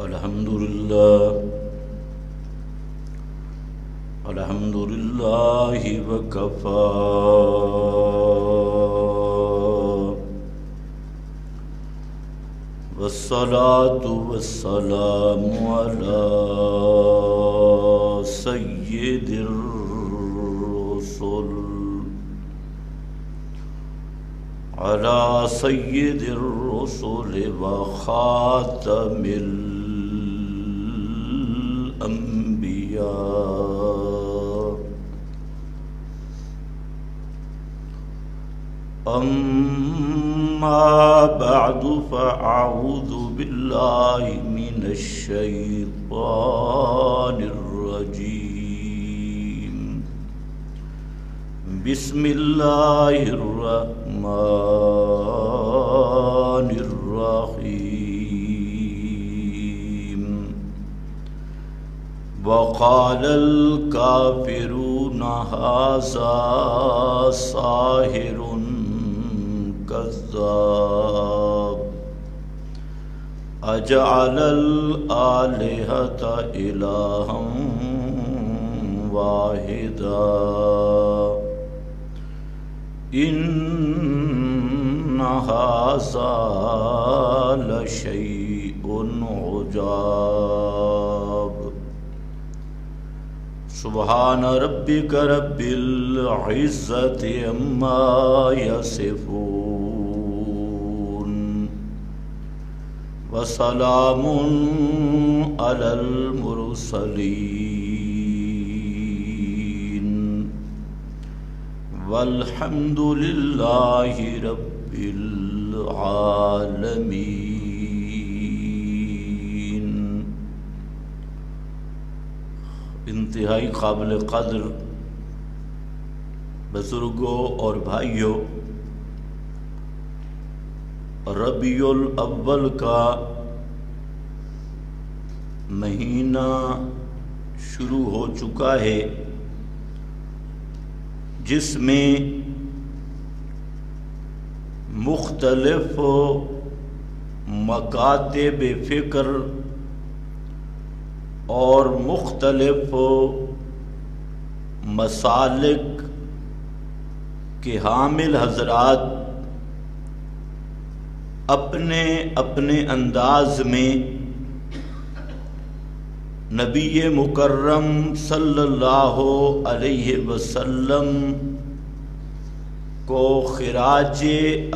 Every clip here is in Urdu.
الحمدللہ وکفا والصلاة والسلام علی سید الرسل وخاتم الانبیاء اما بعد فاعوذ باللہ من الشیطان الرجیم بسم اللہ الرحمن الرحیم وقال الکافرون ھذا ساحر کذاب اجعل الآلہۃ الہا واحدا ان ھذا لشیء عجاب سبحان ربک رب العزۃ عما یصفون وسلام علی المرسلین والحمد للہ رب العالمین۔ انتہائی قابل قدر بزرگوں اور بھائیوں، ربیع الاول کا مہینہ شروع ہو چکا ہے، جس میں مختلف مکاتب فکر اور مختلف مسالک کے حامل حضرات اپنے اپنے انداز میں نبی مکرم صلی اللہ علیہ وسلم کو خراج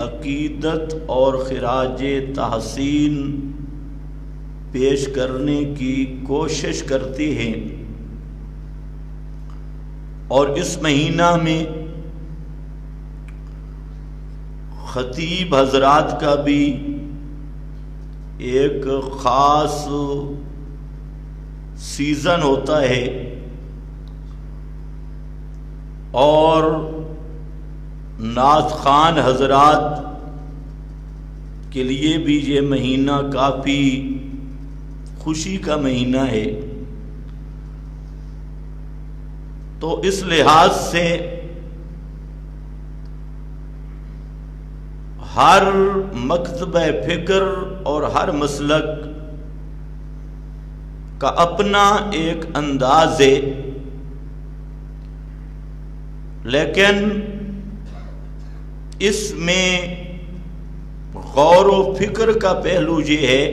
عقیدت اور خراج تحسین پیش کرنے کی کوشش کرتے ہیں، اور اس مہینہ میں خطیب حضرات کا بھی ایک خاص سیزن ہوتا ہے، اور نعت خوان حضرات کے لیے بھی یہ مہینہ کافی خوشی کا مہینہ ہے۔ تو اس لحاظ سے ہر مکتبہ فکر اور ہر مسلک کا اپنا ایک انداز ہے، لیکن اس میں غور و فکر کا پہلو یہ ہے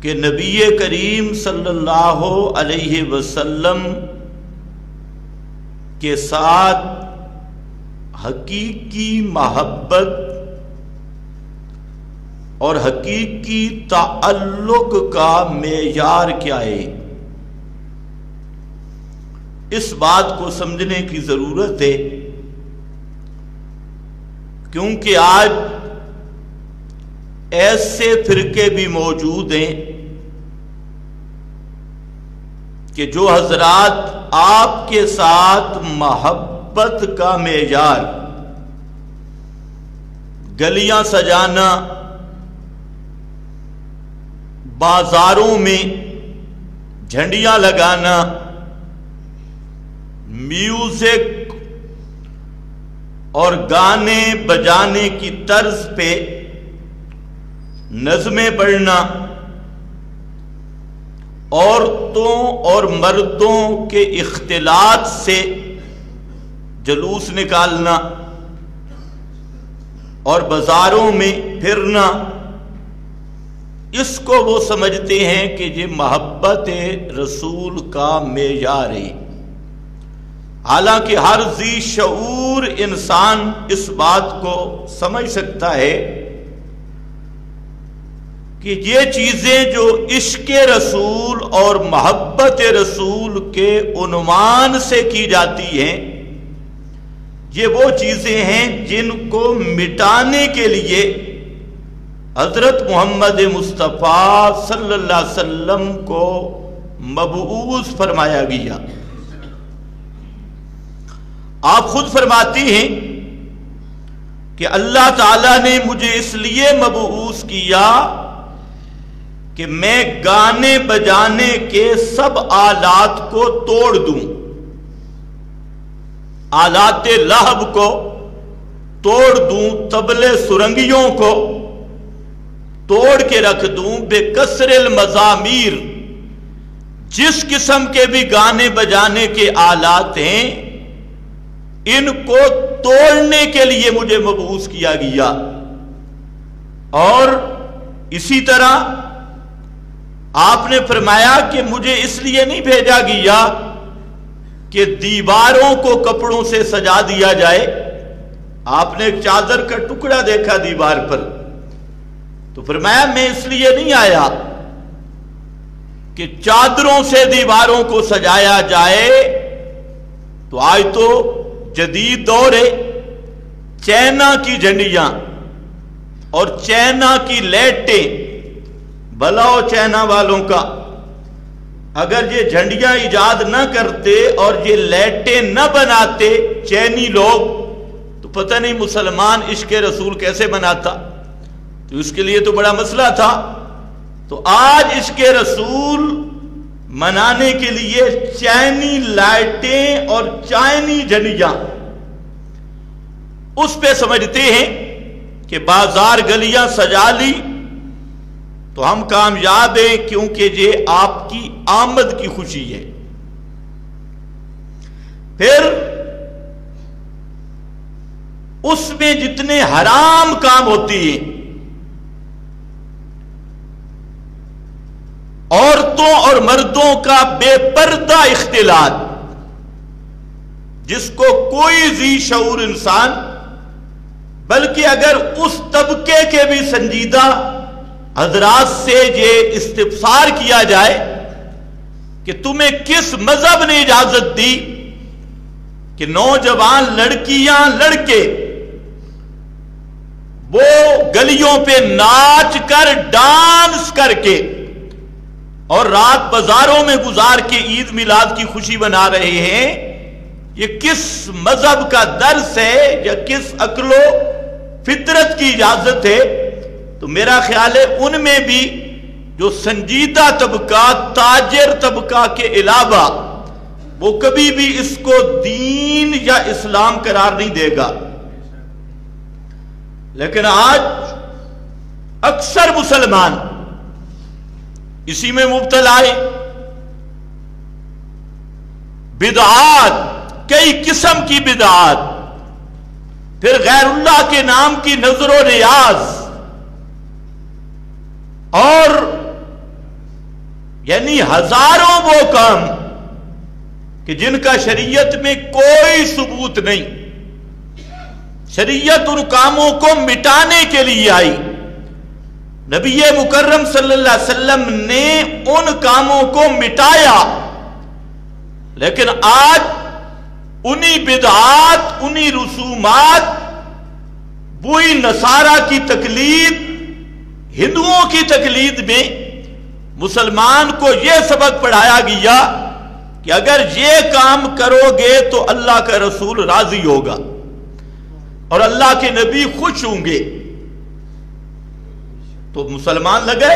کہ نبی کریم صلی اللہ علیہ وسلم کے ساتھ حقیقی محبت اور حقیقی تعلق کا معیار کیا ہے، اس بات کو سمجھنے کی ضرورت ہے، کیونکہ آج ایسے فرقے بھی موجود ہیں کہ جو حضرات آپ کے ساتھ محبت کا معیار گلیاں سجانا، بازاروں میں جھنڈیاں لگانا، میوزک اور گانے بجانے کی طرز پہ نظمیں پڑھنا، عورتوں اور مردوں کے اختلاط سے جلوس نکالنا اور بازاروں میں پھرنا، اس کو وہ سمجھتے ہیں کہ یہ محبت رسول کا معیار ہے۔ حالانکہ ہر ذی شعور انسان اس بات کو سمجھ سکتا ہے کہ یہ چیزیں جو عشق رسول اور محبت رسول کے عنوان سے کی جاتی ہیں، یہ وہ چیزیں ہیں جن کو مٹانے کے لیے حضرت محمد مصطفیٰ صلی اللہ علیہ وسلم کو مبعوث فرمایا گیا۔ آپ خود فرماتی ہیں کہ اللہ تعالیٰ نے مجھے اس لیے مبعوث کیا کہ میں گانے بجانے کے سب آلات کو توڑ دوں، آلات لہب کو توڑ دوں، طبلے سرنگیوں کو توڑ کے رکھ دوں، بے کسر المزامیر، جس قسم کے بھی گانے بجانے کے آلات ہیں ان کو توڑنے کے لیے مجھے مبعوث کیا گیا۔ اور اسی طرح آپ نے فرمایا کہ مجھے اس لیے نہیں بھیجا گیا کہ دیواروں کو کپڑوں سے سجا دیا جائے۔ آپ نے ایک چادر کا ٹکڑا دیکھا دیوار پر، تو فرمایا میں اس لیے نہیں آیا کہ چادروں سے دیواروں کو سجایا جائے۔ تو آج تو جدید دور ہے، چائنا کی جھنڈیاں اور چائنا کی لائٹیں، بلاؤ چائنا والوں کا، اگر یہ جھنڈیاں ایجاد نہ کرتے اور یہ لائٹیں نہ بناتے چینی لوگ، تو پتہ نہیں مسلمان عشق رسول کیسے بناتا۔ تو اس کے لیے تو بڑا مسئلہ تھا۔ تو آج عشق رسول منانے کے لیے چائنی لائٹیں اور چائنی جھنڈیاں، اس پہ سمجھتے ہیں کہ بازار گلیاں سجا لی تو ہم کامیاب ہیں، کیونکہ یہ آپ کی آمد کی خوشی ہے۔ پھر اس میں جتنے حرام کام ہوتی ہیں، عورتوں اور مردوں کا بے پردہ اختلاط، جس کو کوئی ذی شعور انسان، بلکہ اگر اس طبقے کے بھی سنجیدہ حضرات سے یہ استفسار کیا جائے کہ تمہیں کس مذہب نے اجازت دی کہ نوجوان لڑکیاں لڑکے وہ گلیوں پہ ناچ کر ڈانس کر کے اور رات بازاروں میں گزار کے عید میلاد کی خوشی بنا رہے ہیں، یہ کس مذہب کا درس ہے یا کس عقل و فطرت کی اجازت ہے؟ تو میرا خیال ہے ان میں بھی جو سنجیدہ طبقہ، تاجر طبقہ کے علاوہ، وہ کبھی بھی اس کو دین یا اسلام قرار نہیں دے گا۔ لیکن آج اکثر مسلمان اسی میں مبتلا ہے۔ بدعات، کئی قسم کی بدعات، پھر غیر اللہ کے نام کی نظر و نیاز، اور یعنی ہزاروں وہ کام کہ جن کا شریعت میں کوئی ثبوت نہیں۔ شریعت ان کاموں کو مٹانے کے لیے آئی۔ نبی مکرم صلی اللہ علیہ وسلم نے ان کاموں کو مٹایا، لیکن آج انہی بدعات، انہی رسومات، وہی نصارہ کی تقلید، ہندوؤں کی تقلید میں مسلمان کو یہ سبق پڑھایا گیا کہ اگر یہ کام کرو گے تو اللہ کا رسول راضی ہوگا اور اللہ کے نبی خوش ہوں گے۔ تو مسلمان لگے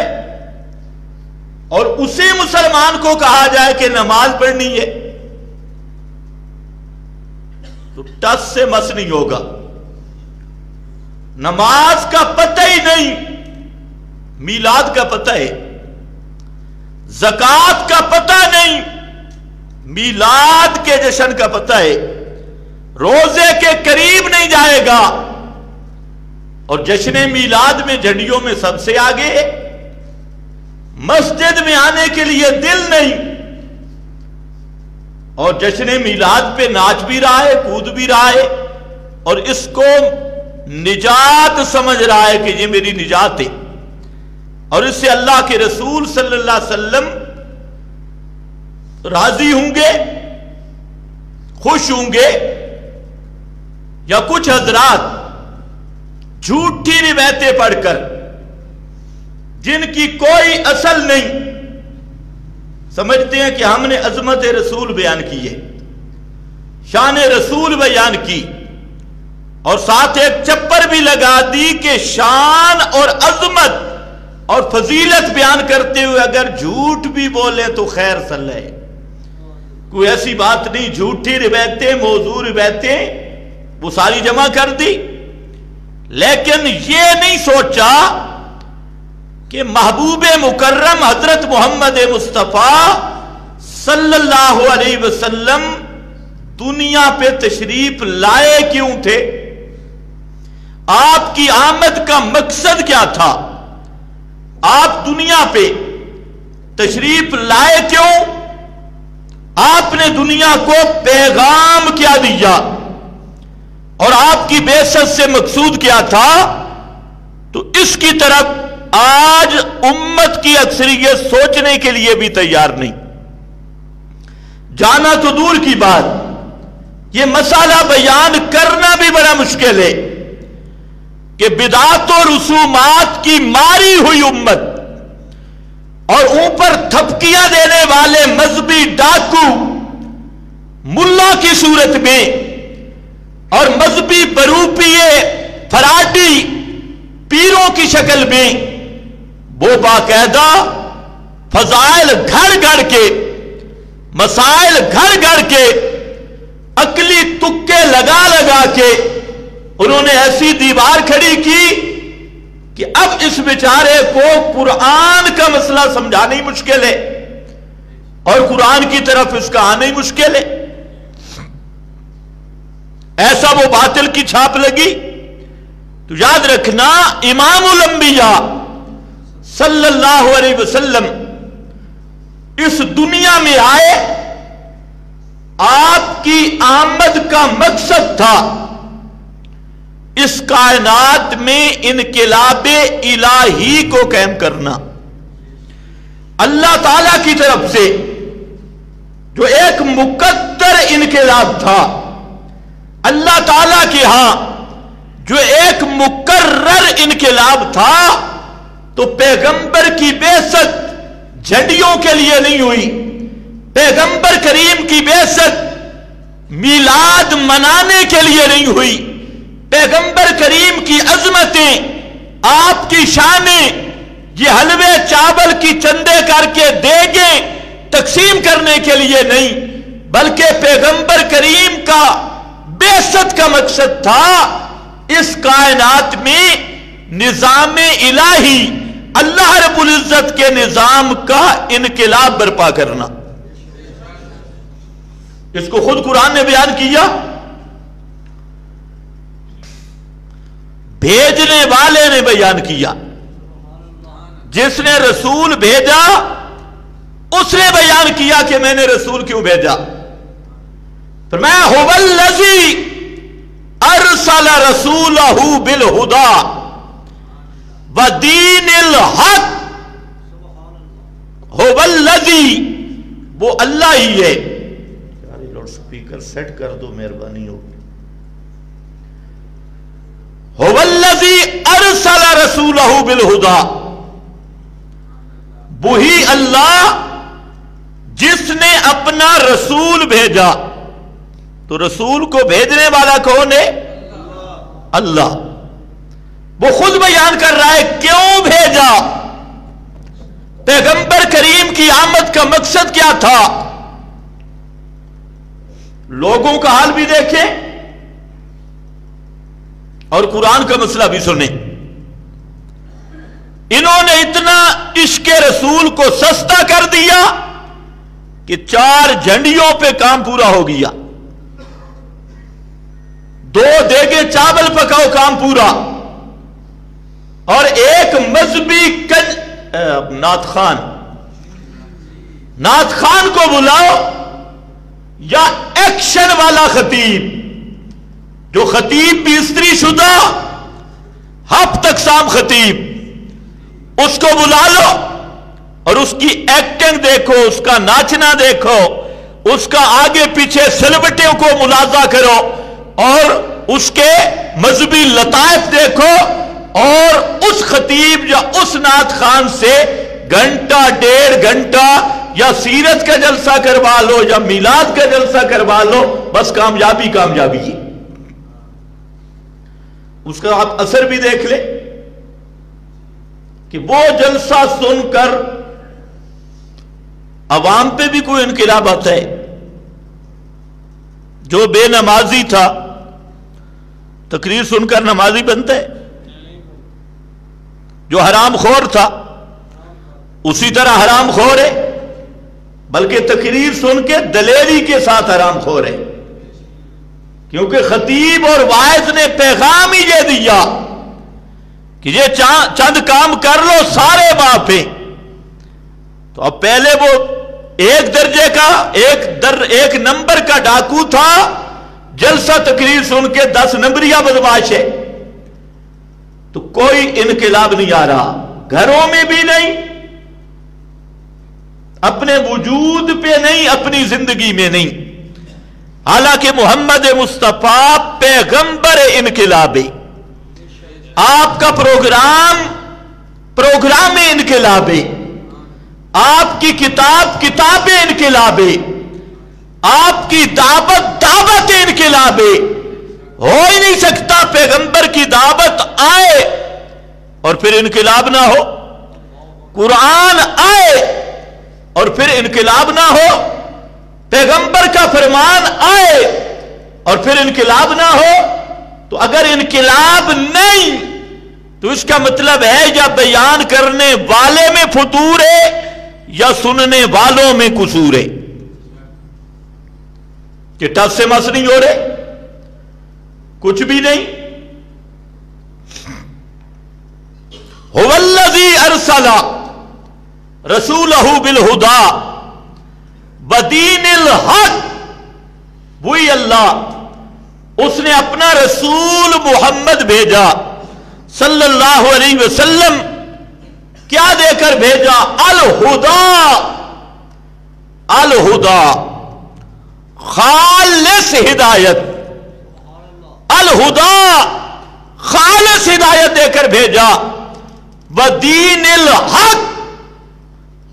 اور اسی مسلمان کو کہا جائے کہ نماز پڑھنی ہے تو ٹس سے مس نہیں ہوگا۔ نماز کا پتہ ہی نہیں، میلاد کا پتہ ہے، زکات کا پتہ نہیں، میلاد کے جشن کا پتہ ہے، روزے کے قریب نہیں جائے گا، اور جشن میلاد میں جھنڈیوں میں سب سے آگے، مسجد میں آنے کے لیے دل نہیں، اور جشن میلاد پہ ناچ بھی رہا ہے، کود بھی رہا ہے، اور اس کو نجات سمجھ رہا ہے کہ یہ میری نجات ہے، اور اس سے اللہ کے رسول صلی اللہ علیہ وسلم راضی ہوں گے، خوش ہوں گے۔ یا کچھ حضرات جھوٹی روایتیں پڑھ کر، جن کی کوئی اصل نہیں، سمجھتے ہیں کہ ہم نے عظمت رسول بیان کی ہے، شان رسول بیان کی، اور ساتھ ایک چپر بھی لگا دی کہ شان اور عظمت اور فضیلت بیان کرتے ہوئے اگر جھوٹ بھی بولے تو خیر صلی ہے، کوئی ایسی بات نہیں، جھوٹی روایتیں، موضوع روایتیں وہ ساری جمع کر دی، لیکن یہ نہیں سوچا کہ محبوب مکرم حضرت محمد مصطفیٰ صلی اللہ علیہ وسلم دنیا پہ تشریف لائے کیوں تھے، آپ کی آمد کا مقصد کیا تھا، آپ دنیا پہ تشریف لائے کیوں، آپ نے دنیا کو پیغام کیا دیا، اور آپ کی بعثت سے مقصود کیا تھا، تو اس کی طرف آج امت کی اکثریت سوچنے کے لیے بھی تیار نہیں، جانا تو دور کی بات، یہ مسئلہ بیان کرنا بھی بڑا مشکل ہے کہ بدعات و رسومات کی ماری ہوئی امت اور اوپر تھپکیاں دینے والے مذہبی ڈاکو ملا کی صورت میں اور مذہبی بروپیے فراڈی پیروں کی شکل میں وہ باقاعدہ فضائل گھڑ گھڑ کے، مسائل گھڑ گھڑ کے، عقلی تکے لگا لگا کے انہوں نے ایسی دیوار کھڑی کی کہ اب اس بیچارے کو قرآن کا مسئلہ سمجھانا ہی مشکل ہے، اور قرآن کی طرف اس کا آنا ہی مشکل ہے۔ ایسا وہ باطل کی چھاپ لگی، تو یاد رکھنا امام الانبیاء صلی اللہ علیہ وسلم اس دنیا میں آئے، آپ کی آمد کا مقصد تھا اس کائنات میں انقلاب الہی کو قائم کرنا، اللہ تعالی کی طرف سے جو ایک مقدر انقلاب تھا، اللہ تعالیٰ کے ہاں جو ایک مقرر انقلاب تھا، تو پیغمبر کی بعثت جھنڈیوں کے لیے نہیں ہوئی، پیغمبر کریم کی بعثت میلاد منانے کے لیے نہیں ہوئی، پیغمبر کریم کی عظمتیں، آپ کی شانیں یہ حلوے چاول کی چندے کر کے دیگیں تقسیم کرنے کے لیے نہیں، بلکہ پیغمبر کریم کا بعثت کا مقصد تھا اس کائنات میں نظام الہی، اللہ رب العزت کے نظام کا انقلاب برپا کرنا۔ اس کو خود قرآن نے بیان کیا، بھیجنے والے نے بیان کیا، جس نے رسول بھیجا اس نے بیان کیا کہ میں نے رسول کیوں بھیجا، فرمایا هو الذی ارسل رسولہ بالہدی ودین الحق، هو الذی، وہ اللہ ہی ہے، لاؤڈ سپیکر سیٹ کر دو مہربانی ہوگی، هو الذی ارسل رسولہ بالہدی، وہی اللہ جس نے اپنا رسول بھیجا، تو رسول کو بھیجنے والا کون ہے؟ اللہ۔ وہ خود بیان کر رہا ہے کیوں بھیجا، پیغمبر کریم کی آمد کا مقصد کیا تھا۔ لوگوں کا حال بھی دیکھیں اور قرآن کا مسئلہ بھی سنیں۔ انہوں نے اتنا عشق رسول کو سستا کر دیا کہ 4 جھنڈیوں پہ کام پورا ہو گیا. 2 دیگے چاول پکاؤ کام پورا. اور ایک مذہبی نعت خان کو بلاؤ یا ایکشن والا خطیب، جو خطیب بھی استری شدہ ہفت اقسام خطیب، اس کو بلا لو اور اس کی ایکٹنگ دیکھو، اس کا ناچنا دیکھو، اس کا آگے پیچھے سلبٹوں کو ملاحظہ کرو اور اس کے مذہبی لطائف دیکھو، اور اس خطیب یا اس نعت خان سے گھنٹہ 1.5 گھنٹہ یا سیرت کا جلسہ کروا لو یا میلاد کا جلسہ کروا لو، بس کامیابی ہے. اس کا آپ اثر بھی دیکھ لیں کہ وہ جلسہ سن کر عوام پہ بھی کوئی انقلاب آتا ہے. جو بے نمازی تھا تقریر سن کر نمازی بنتا ہے، جو حرام خور تھا اسی طرح حرام خور ہے، بلکہ تقریر سن کے دلیری کے ساتھ حرام خور ہے، کیونکہ خطیب اور واعظ نے پیغام ہی یہ دیا کہ یہ چند کام کر لو سارے باپ ہیں. تو اب پہلے وہ 1 درجے کا 1 نمبر کا ڈاکو تھا، جلسہ تقریر سن کے 10 نمبریہ بدماش ہے. تو کوئی انقلاب نہیں آ رہا، گھروں میں بھی نہیں، اپنے وجود پہ نہیں، اپنی زندگی میں نہیں. حالانکہ محمد مصطفیٰ پیغمبر انقلاب ہے. آپ کا پروگرام انقلاب ہے، آپ کی کتاب انقلاب ہے، آپ کی دعوت انقلاب ہے. ہو ہی نہیں سکتا پیغمبر کی دعوت آئے اور پھر انقلاب نہ ہو، قرآن آئے اور پھر انقلاب نہ ہو، پیغمبر کا فرمان آئے اور پھر انقلاب نہ ہو. تو اگر انقلاب نہیں تو اس کا مطلب ہے یا بیان کرنے والے میں فطور ہے یا سننے والوں میں قصور ہے. کہ ٹس سے مس نہیں ہو رہے، کچھ بھی نہیں. هو الذی ارسل رسولہ بالہدی ودین الحق، وہی اللہ، اس نے اپنا رسول محمد بھیجا صلی اللہ علیہ وسلم. کیا دے کر بھیجا؟ الہدی، خالص ہدایت. الہدی، خالص ہدایت دے کر بھیجا. ودین الحق،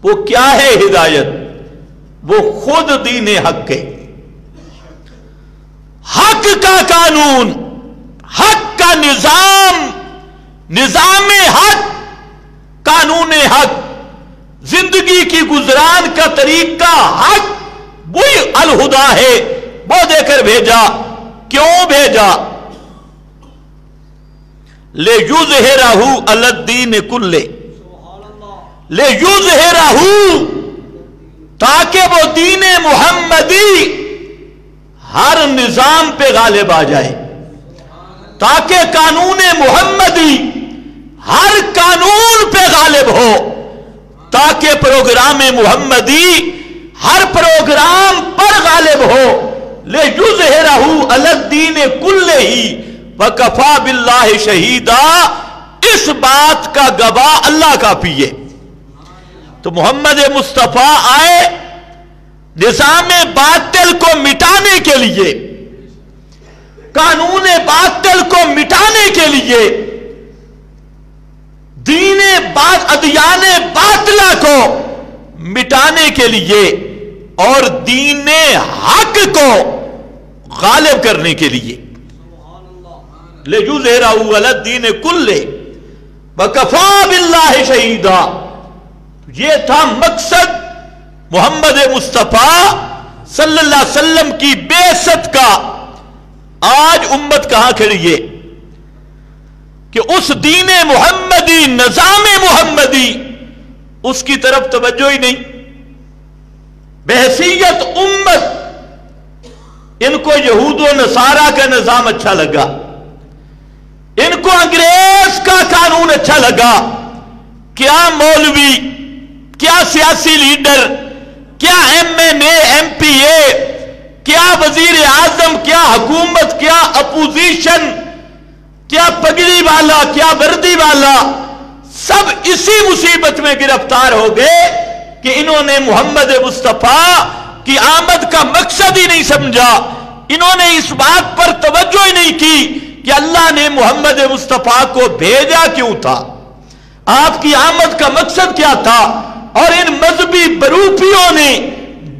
وہ کیا ہے ہدایت؟ وہ خود دین حق ہے. حق کا قانون، حق کا نظام حق، قانون حق، زندگی کی گزران کا طریقہ حق، وہی الہدی ہے. وہ دے کر بھیجا. کیوں بھیجا؟ لِيُظْهِرَهُ عَلَى الدِّينِ كُلِّهِ، لِيُظْهِرَهُ، تاکہ وہ دین محمدی ہر نظام پہ غالب آ جائے، تاکہ قانون محمدی ہر قانون پہ غالب ہو، تاکہ پروگرام محمدی ہر پروگرام پر غالب ہو. لِيُظْهِرَهُ عَلَى الدِّينِ كُلِّهِ وَكَفَى بِاللَّهِ شَهِيدًا، اس بات کا گواہ اللہ کافی ہے. تو محمد مصطفیٰ آئے نظام باطل کو مٹانے کے لیے، قانون باطل کو مٹانے کے لیے، ادیان باطلہ کو مٹانے کے لیے اور دین حق کو غالب کرنے کے لیے. لِيُظْهِرَهُ عَلَى الدِّينِ كُلِّهِ وَكَفَى بِاللَّهِ شَهِيدًا. یہ تھا مقصد محمد مصطفیٰ صلی اللہ علیہ وسلم کی بعثت کا. آج امت کہاں کھڑی ہے؟ کہ اس دین محمدی، نظام محمدی، اس کی طرف توجہ ہی نہیں. بحیثیت امت ان کو یہود و نصارہ کا نظام اچھا لگا، ان کو انگریز کا قانون اچھا لگا. کیا مولوی، کیا سیاسی لیڈر، کیا ایم این اے، ایم پی اے، کیا وزیر اعظم، کیا حکومت، کیا اپوزیشن، کیا پگڑی والا، کیا وردی والا، سب اسی مصیبت میں گرفتار ہو گئے کہ انہوں نے محمد مصطفیٰ کی آمد کا مقصد ہی نہیں سمجھا. انہوں نے اس بات پر توجہ ہی نہیں کی کہ اللہ نے محمد مصطفیٰ کو بھیجا کیوں تھا، آپ کی آمد کا مقصد کیا تھا. اور ان مذہبی بروپیوں نے،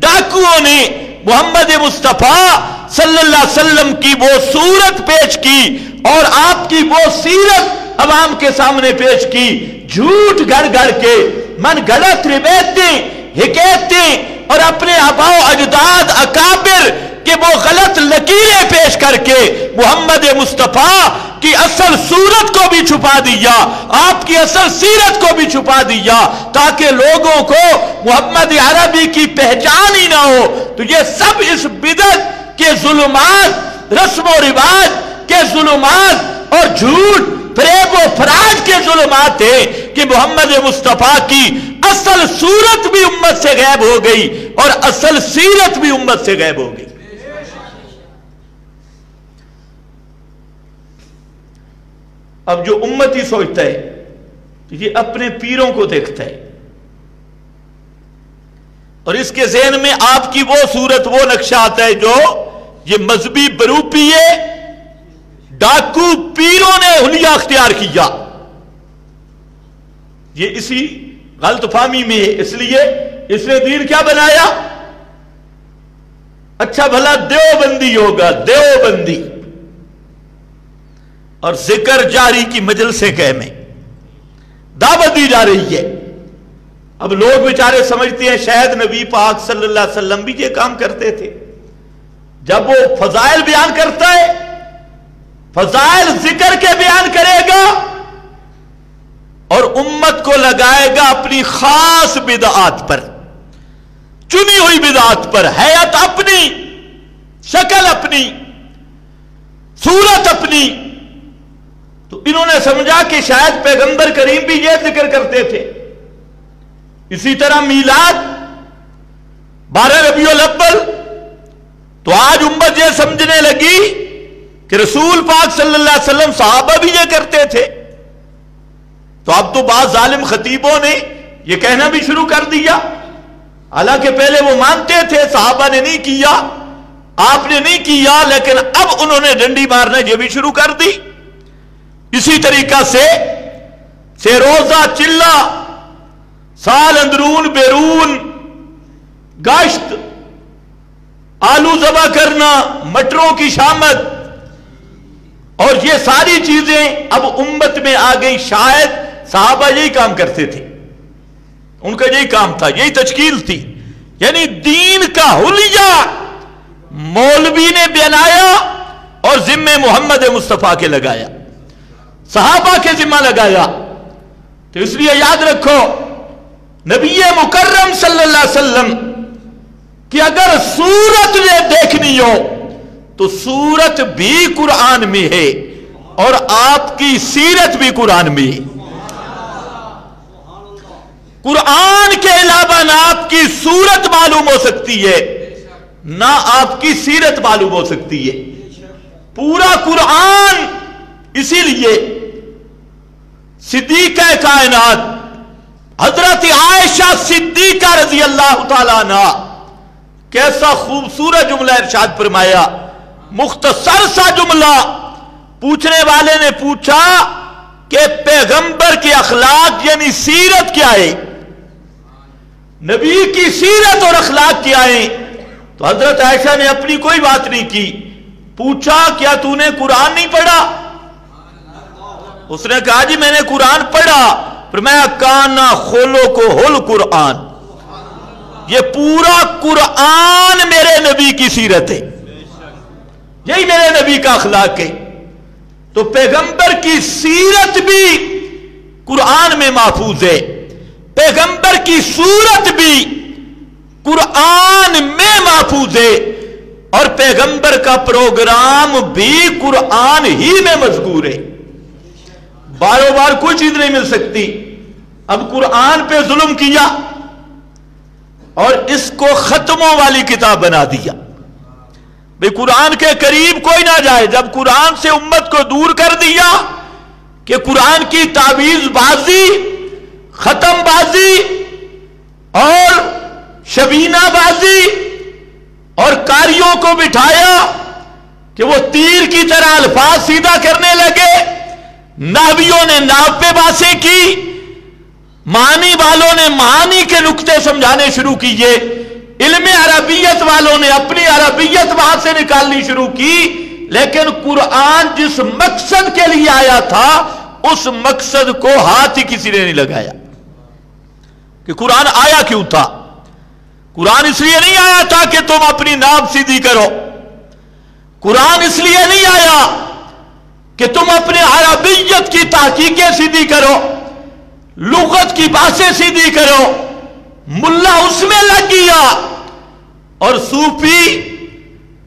ڈاکوؤں نے محمد مصطفیٰ صلی اللہ علیہ وسلم کی وہ صورت پیش کی اور آپ کی وہ سیرت عوام کے سامنے پیش کی، جھوٹ گھڑ گھڑ کے، من گھڑت روایتیں، حکایتیں اور اپنے آباء و اجداد اکابر کہ وہ غلط لکیریں پیش کر کے محمد مصطفیٰ کی اصل صورت کو بھی چھپا دیا، آپ کی اصل سیرت کو بھی چھپا دیا، تاکہ لوگوں کو محمد عربی کی پہچان ہی نہ ہو. تو یہ سب اس بدعت کے ظلمات، رسم و رواج کے ظلمات اور جھوٹ، فریب و فراج کے ظلمات تھے کہ محمد مصطفیٰ کی اصل صورت بھی امت سے غائب ہو گئی اور اصل سیرت بھی امت سے غائب ہو گئی. اب جو امتی سوچتا ہے یہ اپنے پیروں کو دیکھتا ہے اور اس کے ذہن میں آپ کی وہ صورت، وہ نقشہ آتا ہے جو یہ مذہبی بروپیے ڈاکو پیروں نے حلیہ اختیار کیا. یہ اسی غلط فہمی میں ہے. اس لیے اس نے دین کیا بنایا؟ اچھا بھلا دیوبندی ہوگا، دیوبندی، اور ذکر جاری کی مجلسیں قائم ہیں، دعوت دی جا رہی ہے. اب لوگ بیچارے سمجھتے ہیں شاید نبی پاک صلی اللہ علیہ وسلم بھی یہ کام کرتے تھے. جب وہ فضائل بیان کرتا ہے، فضائل ذکر کے بیان کرے گا اور امت کو لگائے گا اپنی خاص بدعات پر، چنی ہوئی بدعات پر، حیات اپنی، شکل اپنی، صورت اپنی. تو انہوں نے سمجھا کہ شاید پیغمبر کریم بھی یہ ذکر کرتے تھے. اسی طرح میلاد 12 ربیع الاول، تو آج امت یہ سمجھنے لگی کہ رسول پاک صلی اللہ علیہ وسلم، صحابہ بھی یہ کرتے تھے. تو اب تو بعض ظالم خطیبوں نے یہ کہنا بھی شروع کر دیا، حالانکہ پہلے وہ مانتے تھے صحابہ نے نہیں کیا، آپ نے نہیں کیا، لیکن اب انہوں نے ڈنڈی مارنا یہ بھی شروع کر دی. اسی طریقہ سے روزہ چلہ، سال اندرون بیرون، گشت، آلو ذبح کرنا، مٹروں کی شامت، اور یہ ساری چیزیں اب امت میں آ گئی. شاید صحابہ یہی کام کرتے تھے، ان کا یہی کام تھا، یہی تشکیل تھی. یعنی دین کا حلیہ مولوی نے بنایا اور ذمہ محمد مصطفیٰ کے لگایا، صحابہ کے ذمہ لگایا. تو اس لیے یاد رکھو، نبی مکرم صلی اللہ علیہ وسلم کہ اگر صورت دیکھنی ہو تو صورت بھی قرآن میں ہے اور آپ کی سیرت بھی قرآن میں ہے. قرآن کے علاوہ نہ آپ کی صورت معلوم ہو سکتی ہے، نہ آپ کی سیرت معلوم ہو سکتی ہے. پورا قرآن. اسی لیے صدیقہ کائنات حضرت عائشہ صدیقہ رضی اللہ تعالیٰ عنہ، کیسا خوبصورت جملہ ارشاد فرمایا، مختصر سا جملہ. پوچھنے والے نے پوچھا کہ پیغمبر کے اخلاق یعنی سیرت کیا ہے، نبی کی سیرت اور اخلاق کیا ہے؟ تو حضرت عائشہ نے اپنی کوئی بات نہیں کی. پوچھا کیا تو نے قرآن نہیں پڑھا؟ اس نے کہا جی میں نے قرآن پڑھا. فرمایا کانا خولو کو ہل قرآن، یہ پورا قرآن میرے نبی کی سیرت ہے، یہی میرے نبی کا اخلاق ہے. تو پیغمبر کی سیرت بھی قرآن میں محفوظ ہے، پیغمبر کی صورت بھی قرآن میں محفوظ ہے، اور پیغمبر کا پروگرام بھی قرآن ہی میں مذکور ہے۔ باروں بار کوئی چیز نہیں مل سکتی۔ اب قرآن پہ ظلم کیا اور اس کو ختموں والی کتاب بنا دیا۔ بھئی قرآن کے قریب کوئی نہ جائے۔ جب قرآن سے امت کو دور کر دیا کہ قرآن کی تعویذ بازی، ختم بازی اور شبینہ بازی، اور قاریوں کو بٹھایا کہ وہ تیر کی طرح الفاظ سیدھا کرنے لگے، نحویوں نے ناو پہ باتیں کی، معنی والوں نے معانی کے نقطے سمجھانے شروع کیے، علم عربیت والوں نے اپنی عربیت وہاں سے نکالنی شروع کی، لیکن قرآن جس مقصد کے لیے آیا تھا اس مقصد کو ہاتھ ہی کسی نے نہیں لگایا۔ کہ قرآن آیا کیوں تھا؟ قرآن اس لیے نہیں آیا تھا کہ تم اپنی ناف سیدھی کرو، قرآن اس لیے نہیں آیا کہ تم اپنے عربیت کی تحقیقیں سیدھی کرو، لغت کی باتیں سیدھی کرو۔ ملا اس میں لگ گیا، اور صوفی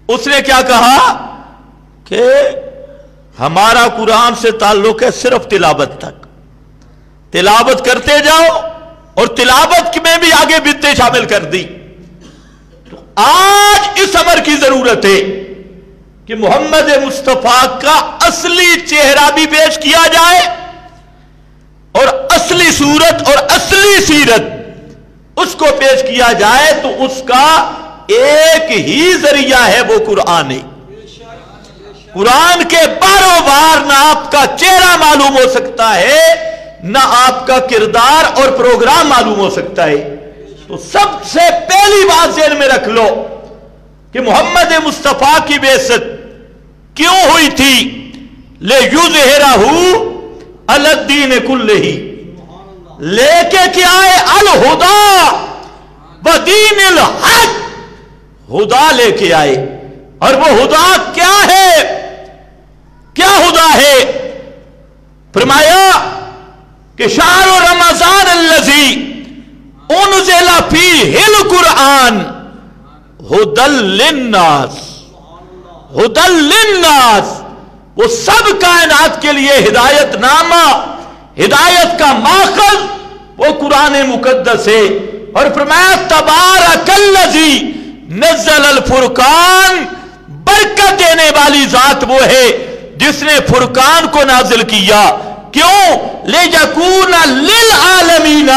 اس نے کیا کہا کہ ہمارا قرآن سے تعلق ہے صرف تلاوت تک، تلاوت کرتے جاؤ، اور تلاوت میں بھی آگے بدعتیں شامل کر دی۔ تو آج اس امر کی ضرورت ہے کہ محمد مصطفیٰ کا اصلی چہرہ بھی پیش کیا جائے، اور اصلی صورت اور اصلی سیرت اس کو پیش کیا جائے، تو اس کا ایک ہی ذریعہ ہے، وہ قرآن ہے۔ قرآن کے باروں بار نہ آپ کا چہرہ معلوم ہو سکتا ہے، نہ آپ کا کردار اور پروگرام معلوم ہو سکتا ہے۔ تو سب سے پہلی بات ذہن میں رکھ لو کہ محمد مصطفیٰ کی بعثت کیوں ہوئی تھی؟ لِيُظْهِرَهُ عَلَى الدِّينِ كُلِّهِ، لے کے کیا ہے؟ الہدا وَدِينِ الْحَقِّ، ہدا لے کے آئے، اور وہ ہدا کیا ہے؟ کیا ہدا ہے؟ فرمایا کہ شہر رمضان الذی انزل فیہ القرآن ھدی للناس، ھدی للناس، وہ سب کائنات کے لیے ہدایت نامہ، ہدایت کا ماخذ وہ قرآن مقدس ہے۔ اور فرمایا تبارک الذی نزل الفرقان، برکت دینے والی ذات وہ ہے جس نے فرقان کو نازل کیا۔ کیوں؟ لِيَكُونَ لِلْعَالَمِينَ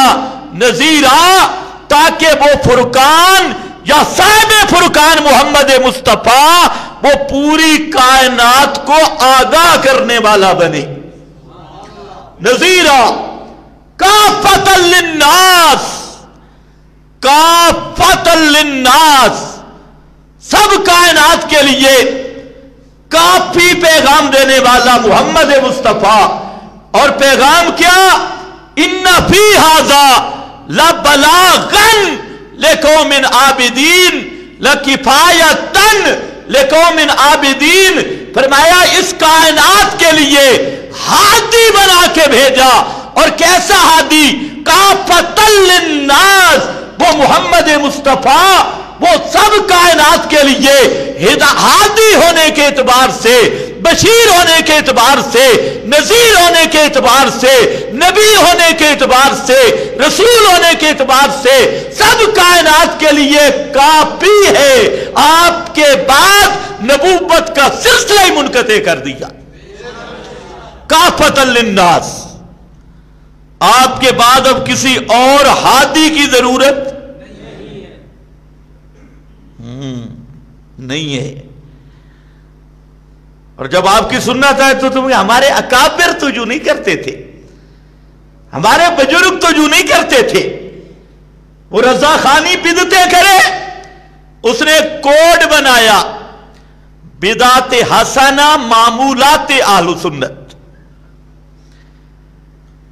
نَذِيرًا، تاکہ وہ فرقان یا صاحب فرقان محمد مصطفیٰ وہ پوری کائنات کو آگاہ کرنے والا بنے۔ نذیرا کافۃ للناس، کافۃ للناس، سب کائنات کے لیے کافی پیغام دینے والا محمد مصطفیٰ۔ اور پیغام کیا؟ ان فی ھذا لبلاغا لقوم عابدین، لکفایۃ لقوم عابدین۔ فرمایا اس کائنات کے لیے ہادی بنا کے بھیجا، اور کیسا ہادی؟ کافۃ للناس، وہ محمد مصطفیٰ وہ سب کائنات کے لیے ہادی ہونے کے اعتبار سے، بشیر ہونے کے اعتبار سے، نذیر ہونے کے اعتبار سے، نبی ہونے کے اعتبار سے، رسول ہونے کے اعتبار سے سب کائنات کے لیے کافی ہے۔ آپ کے بعد نبوت کا سلسلہ ہی منقطع کر دیا۔ کافۃ للناس، آپ کے بعد اب کسی اور ہادی کی ضرورت نہیں ہے۔ اور جب آپ کی سنت ہے تو تمہیں ہمارے اکابر تو جو نہیں کرتے تھے، ہمارے بزرگ تو جو نہیں کرتے تھے، وہ رضا خانی بدعتیں کرے، اس نے کوڈ بنایا بدعت حسنہ معمولات اہل سنت،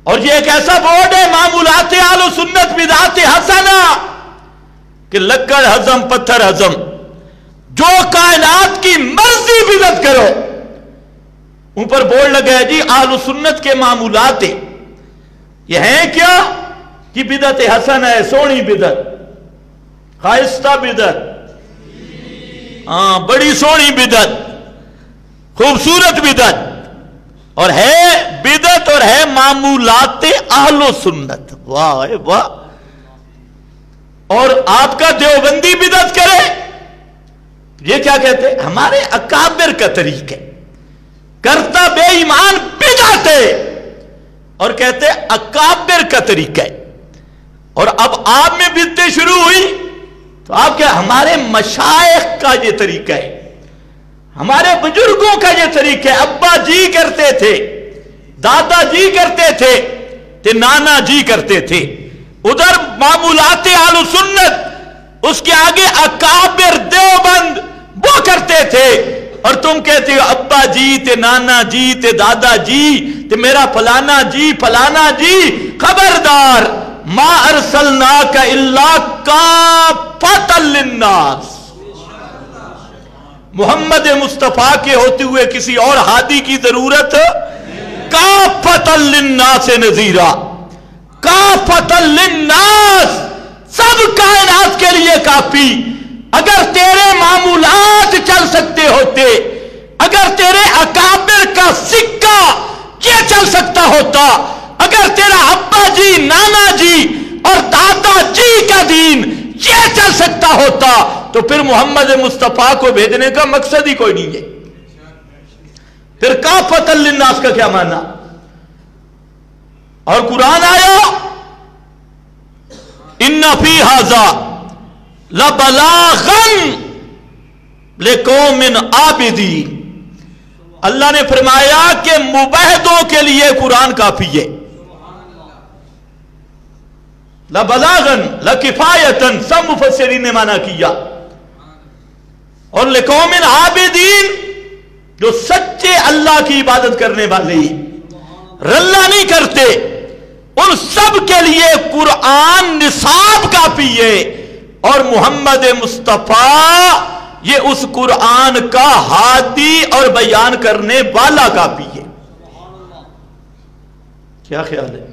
اور یہ ایک ایسا بورڈ ہے معمولات اہل سنت بدعت حسنہ کہ لکڑ ہضم پتھر ہضم، جو کائنات کی مرضی بدعت کرو اوپر بورڈ لگا ہے جی اہل سنت کے معمولات، یہ ہیں کیا کہ بدعت حسن ہے، سونی بدعت، خائستہ بدعت، ہاں بڑی سونی بدعت، خوبصورت بدعت، اور ہے بدعت اور ہے معمولات اہل سنت. واہ واہ. اور آپ کا دیوبندی بدعت کرے، یہ کیا کہتے ہیں؟ ہمارے اکابر کا طریق ہے. کرتا بے ایمان بدعت ہے اور کہتے ہیں اکابر کا طریقہ ہے. اور اب آپ میں بدعتیں شروع ہوئی تو آپ کیا؟ ہمارے مشائخ کا یہ طریقہ ہے، ہمارے بزرگوں کا یہ طریقہ ہے. ابا جی کرتے تھے، دادا جی کرتے تھے، تے نانا جی کرتے تھے. ادھر معمولات اہل سنت، اس کے آگے اکابر دیوبند وہ کرتے تھے، اور تم کہتے ہو ابا جی تے نانا جی تے دادا جی تے میرا فلانا جی فلانا جی. خبردار، ما ارسلناک الا کافۃ للناس. محمد مصطفیٰ کے ہوتے ہوئے کسی اور ہادی کی ضرورت. کافۃ للناس نذیرا، کافۃ للناس، سب کائنات کے لیے کافی. اگر تیرے معمولات چل سکتے ہوتے، اگر تیرے اکابر کا سکہ یہ چل سکتا ہوتا، اگر تیرا ابا جی نانا جی اور دادا جی کا دین یہ چل سکتا ہوتا تو پھر محمد مصطفیٰ کو بھیجنے کا مقصد ہی کوئی نہیں ہے. پھر کافۃ للناس کا کیا معنی؟ اور قرآن آیا ان فی ھذا لبلاغا لقوم عابدین. اللہ نے فرمایا کہ مباہدوں کے لیے قرآن کافی ہے. لبلاغا لکفایتا، سب مفسرین نے معنی کیا. اور لقوم عابدین، جو سچے اللہ کی عبادت کرنے والے رلا نہیں کرتے، ان سب کے لیے قرآن نصاب کافی ہے. اور محمد مصطفیٰ یہ اس قرآن کا ہادی اور بیان کرنے والا کافی ہے. کیا خیال ہے؟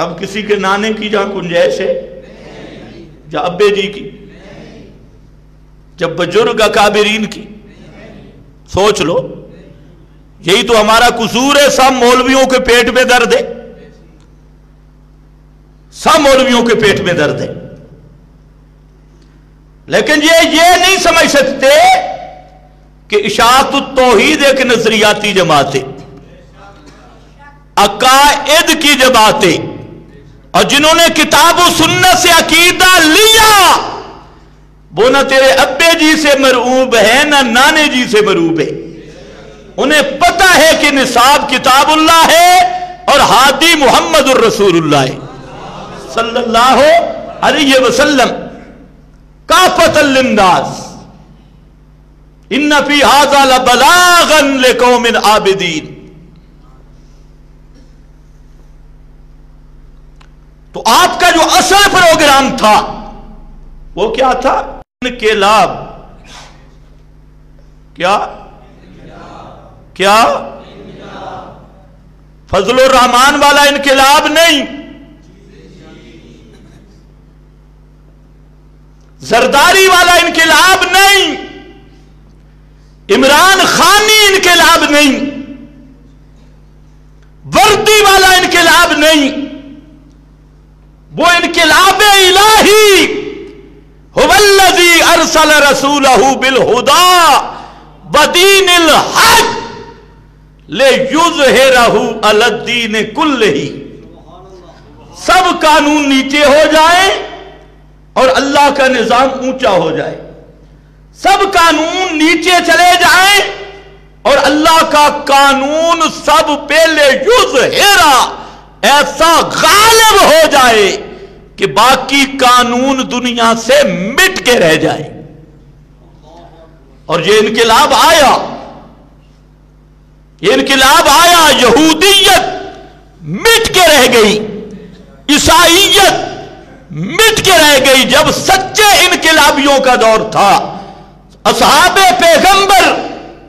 اب کسی کے نانے کی جہاں گنجائش ہے، جہاں ابے جی کی، جب بزرگ اکابرین کی، سوچ لو. یہی تو ہمارا قصور ہے. سب مولویوں کے پیٹ میں درد ہے، سب مولویوں کے پیٹ میں درد ہے، لیکن یہ نہیں سمجھ سکتے کہ اشاعت التوحید ایک نظریاتی جماعت ہے، عقائد کی جماعت ہے، اور جنہوں نے کتاب و سنت سے عقیدہ لیا وہ نہ تیرے ابے جی سے مرعوب ہے نہ نانے جی سے مرعوب ہے. انہیں پتہ ہے کہ نصاب کتاب اللہ ہے اور ہادی محمد الرسول اللہ ہے صلی اللہ علیہ وسلم. کافۃ للناس ان فی ھذا لبلاغا لقوم عابدین. تو آپ کا جو اصل پروگرام تھا وہ کیا تھا؟ انقلاب. کیا فضل الرحمان والا انقلاب نہیں، زرداری والا انقلاب نہیں، عمران خانی انقلاب نہیں، وردی والا انقلاب نہیں. وہ انقلاب الہی هو الذی ارسل رسولہ بالہدی ودین الحق لیظہرہ علی الدین کلہ. سب قانون نیچے ہو جائیں اور اللہ کا نظام اونچا ہو جائے. سب قانون نیچے چلے جائیں اور اللہ کا قانون سب پہ لیظہرہ ایسا غالب ہو جائے کہ باقی قانون دنیا سے مٹ کے رہ جائے. اور یہ انقلاب آیا، یہ انقلاب آیا. یہودیت مٹ کے رہ گئی، عیسائیت مٹ کے رہ گئی. جب سچے انقلابیوں کا دور تھا، اصحاب پیغمبر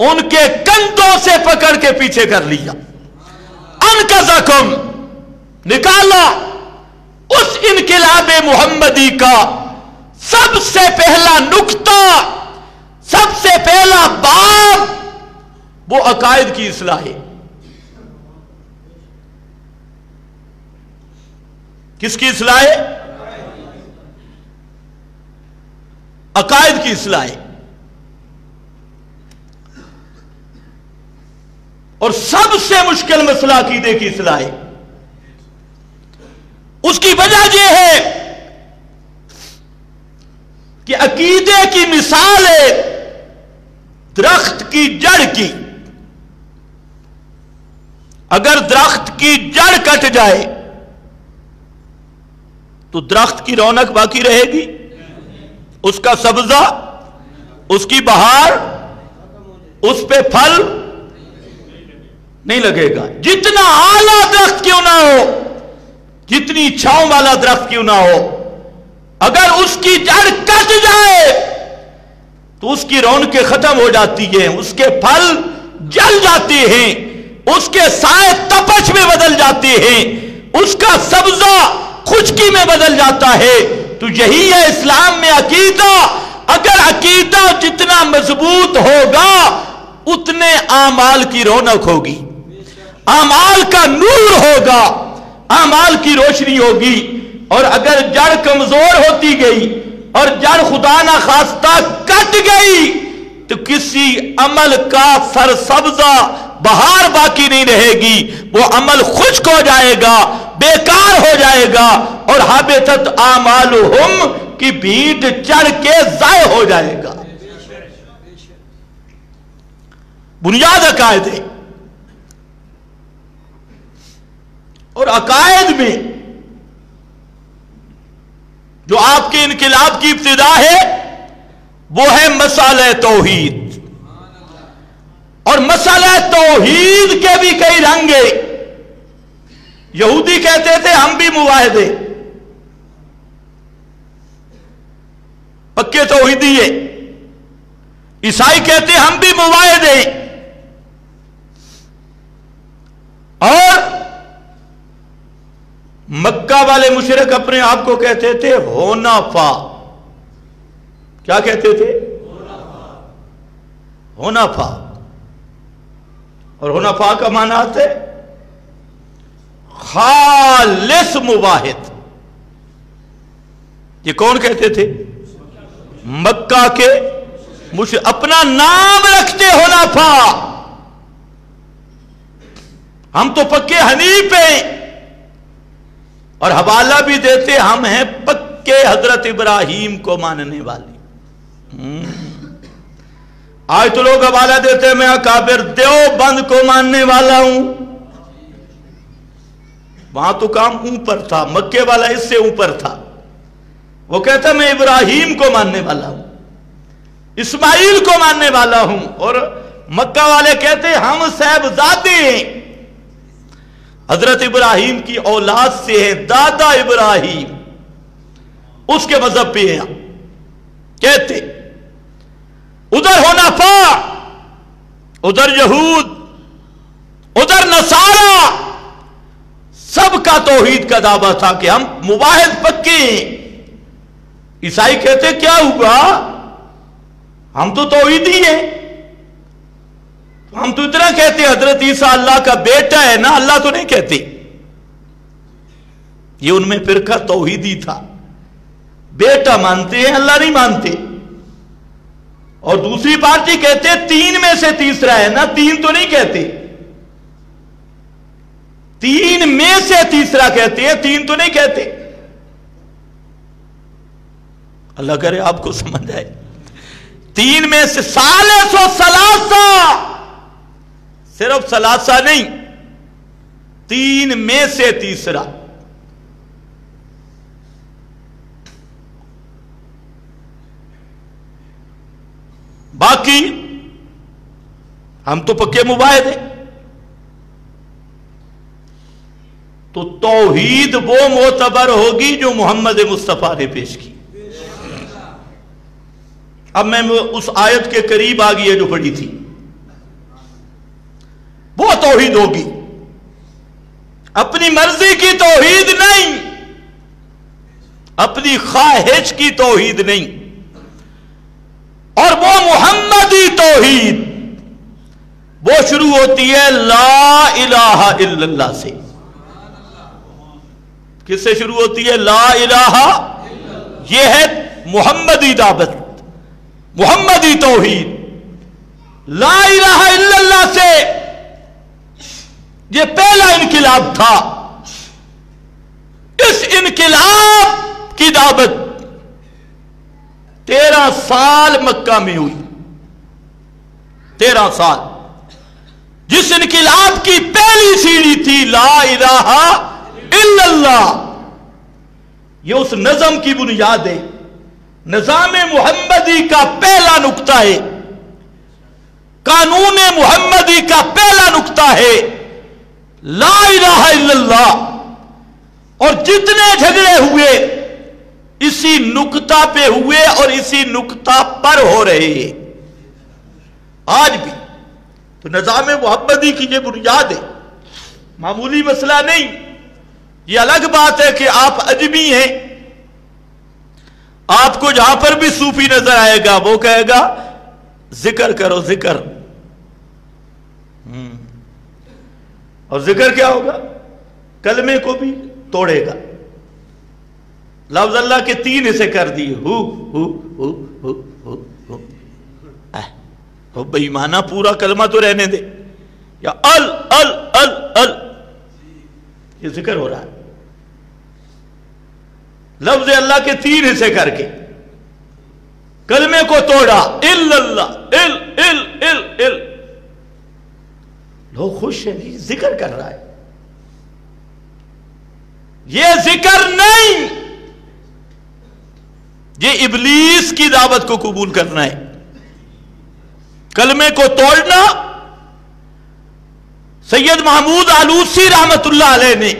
ان کے کندھوں سے پکڑ کے پیچھے کر لیا. انقذکم، نکالا. اس انقلاب محمدی کا سب سے پہلا نقطہ، سب سے پہلا باب وہ عقائد کی اصلاح ہے. کس کی اصلاح ہے؟ عقائد کی اصلاح ہے. اور سب سے مشکل مسئلہ عقیدے کی اصلاح ہے. اس کی وجہ یہ ہے کہ عقیدے کی مثال ہے درخت کی جڑ کی. اگر درخت کی جڑ کٹ جائے تو درخت کی رونق باقی رہے گی؟ اس کا سبزہ، اس کی بہار، اس پہ پھل نہیں لگے گا. جتنا اعلیٰ درخت کیوں نہ ہو، جتنی چھاؤں والا درخت کیوں نہ ہو، اگر اس کی جڑ کٹ جائے تو اس کی رونقیں ختم ہو جاتی ہیں، اس کے پھل جل جاتے ہیں، اس کے سائے تپش میں بدل جاتے ہیں، اس کا سبزہ خشکی میں بدل جاتا ہے. تو یہی ہے اسلام میں عقیدہ. اگر عقیدہ جتنا مضبوط ہوگا اتنے اعمال کی رونق ہوگی، اعمال کا نور ہوگا، اعمال کی روشنی ہوگی. اور اگر جڑ کمزور ہوتی گئی اور جڑ خدا نہ خواستہ کٹ گئی تو کسی عمل کا سرسبزہ بہار باقی نہیں رہے گی. وہ عمل خشک ہو جائے گا، بیکار ہو جائے گا، اور حبطت اعمالہم کی بھیٹ چڑھ کے ضائع ہو جائے گا. بنیاد عقائد ہے. اور عقائد میں جو آپ کے انقلاب کی ابتدا ہے وہ ہے مسئلہ توحید. اور مسئلہ توحید کے بھی کئی رنگ ہیں. یہودی کہتے تھے ہم بھی موحد ہیں، پکے توحیدی ہیں. عیسائی کہتے ہم بھی موحد ہیں. اور مکہ والے مشرک اپنے آپ کو کہتے تھے حنفا. کیا کہتے تھے؟ حنفا. اور حنفا کا معنی آتا ہے خالص مواحد. یہ کون کہتے تھے؟ مکہ کے مشرک. اپنا نام رکھتے حنفا. ہم تو پکے حنیف ہیں، اور حوالہ بھی دیتے ہم ہیں پکے حضرت ابراہیم کو ماننے والے. آج تو لوگ حوالہ دیتے میں اکابر دیوبند کو ماننے والا ہوں. وہاں تو کام اوپر تھا، مکے والا اس سے اوپر تھا. وہ کہتا میں ابراہیم کو ماننے والا ہوں، اسماعیل کو ماننے والا ہوں. اور مکہ والے کہتے ہم صاحبزادے ہیں، حضرت ابراہیم کی اولاد سے ہے، دادا ابراہیم اس کے مذہب پہ ہیں. کہتے ادھر حنفا، ادھر یہود، ادھر نصارہ، سب کا توحید کا دعویٰ تھا کہ ہم موحد پکے ہیں. عیسائی کہتے کیا ہوا، ہم تو توحیدی ہیں. ہم تو اتنا کہتے حضرت عیسیٰ اللہ کا بیٹا ہے نا، اللہ تو نہیں کہتے. یہ ان میں فرقہ توحیدی تھا. بیٹا مانتے ہیں، اللہ نہیں مانتے. اور دوسری پارٹی کہتے تین میں سے تیسرا ہے نا، تین تو نہیں کہتے. تین میں سے تیسرا کہتے ہیں، تین تو نہیں کہتے. اللہ کرے آپ کو سمجھ آئے. تین میں سے ثالث و ثلاثہ، صرف ثلاثہ نہیں، تین میں سے تیسرا. باقی ہم تو پکے موحد ہیں. تو توحید وہ معتبر ہوگی جو محمد مصطفیٰ نے پیش کی. اب میں اس آیت کے قریب آ گئی ہے جو پڑھی تھی. توحید ہوگی، اپنی مرضی کی توحید نہیں، اپنی خواہش کی توحید نہیں، اور وہ محمدی توحید وہ شروع ہوتی ہے لا الہ الا اللہ سے۔ کس سے شروع ہوتی ہے؟ لا الہ، یہ ہے محمدی دعوت، محمدی توحید۔ لا الہ الا اللہ سے یہ پہلا انقلاب تھا۔ اس انقلاب کی دعوت 13 سال مکہ میں ہوئی، 13 سال، جس انقلاب کی پہلی سیڑھی تھی لا الہ الا اللہ۔ یہ اس نظم کی بنیاد ہے، نظام محمدی کا پہلا نقطہ ہے، قانون محمدی کا پہلا نقطہ ہے لا الہ الا اللہ۔ اور جتنے جھگڑے ہوئے اسی نقطہ پہ ہوئے اور اسی نقطہ پر ہو رہے ہیں آج بھی۔ تو نظام محمدی کی یہ بنیاد ہے، معمولی مسئلہ نہیں۔ یہ الگ بات ہے کہ آپ اجمی ہیں، آپ کو جہاں پر بھی صوفی نظر آئے گا وہ کہے گا ذکر کرو ذکر، اور ذکر کیا ہوگا؟ کلمے کو بھی توڑے گا۔ لفظ اللہ کے 3 حصے کر دیے، بے ایمانہ پورا کلمہ تو رہنے دے، یا ال ال ال ال، یہ ذکر ہو رہا ہے۔ لفظ اللہ کے 3 حصے کر کے کلمے کو توڑا، الا اللہ، ال ال ال ال، لوگ خوش ہیں، یہ ذکر کر رہا ہے۔ یہ ذکر نہیں، یہ ابلیس کی دعوت کو قبول کرنا ہے۔ کلمے کو توڑنا، سید محمود آلوسی رحمت اللہ علیہ نے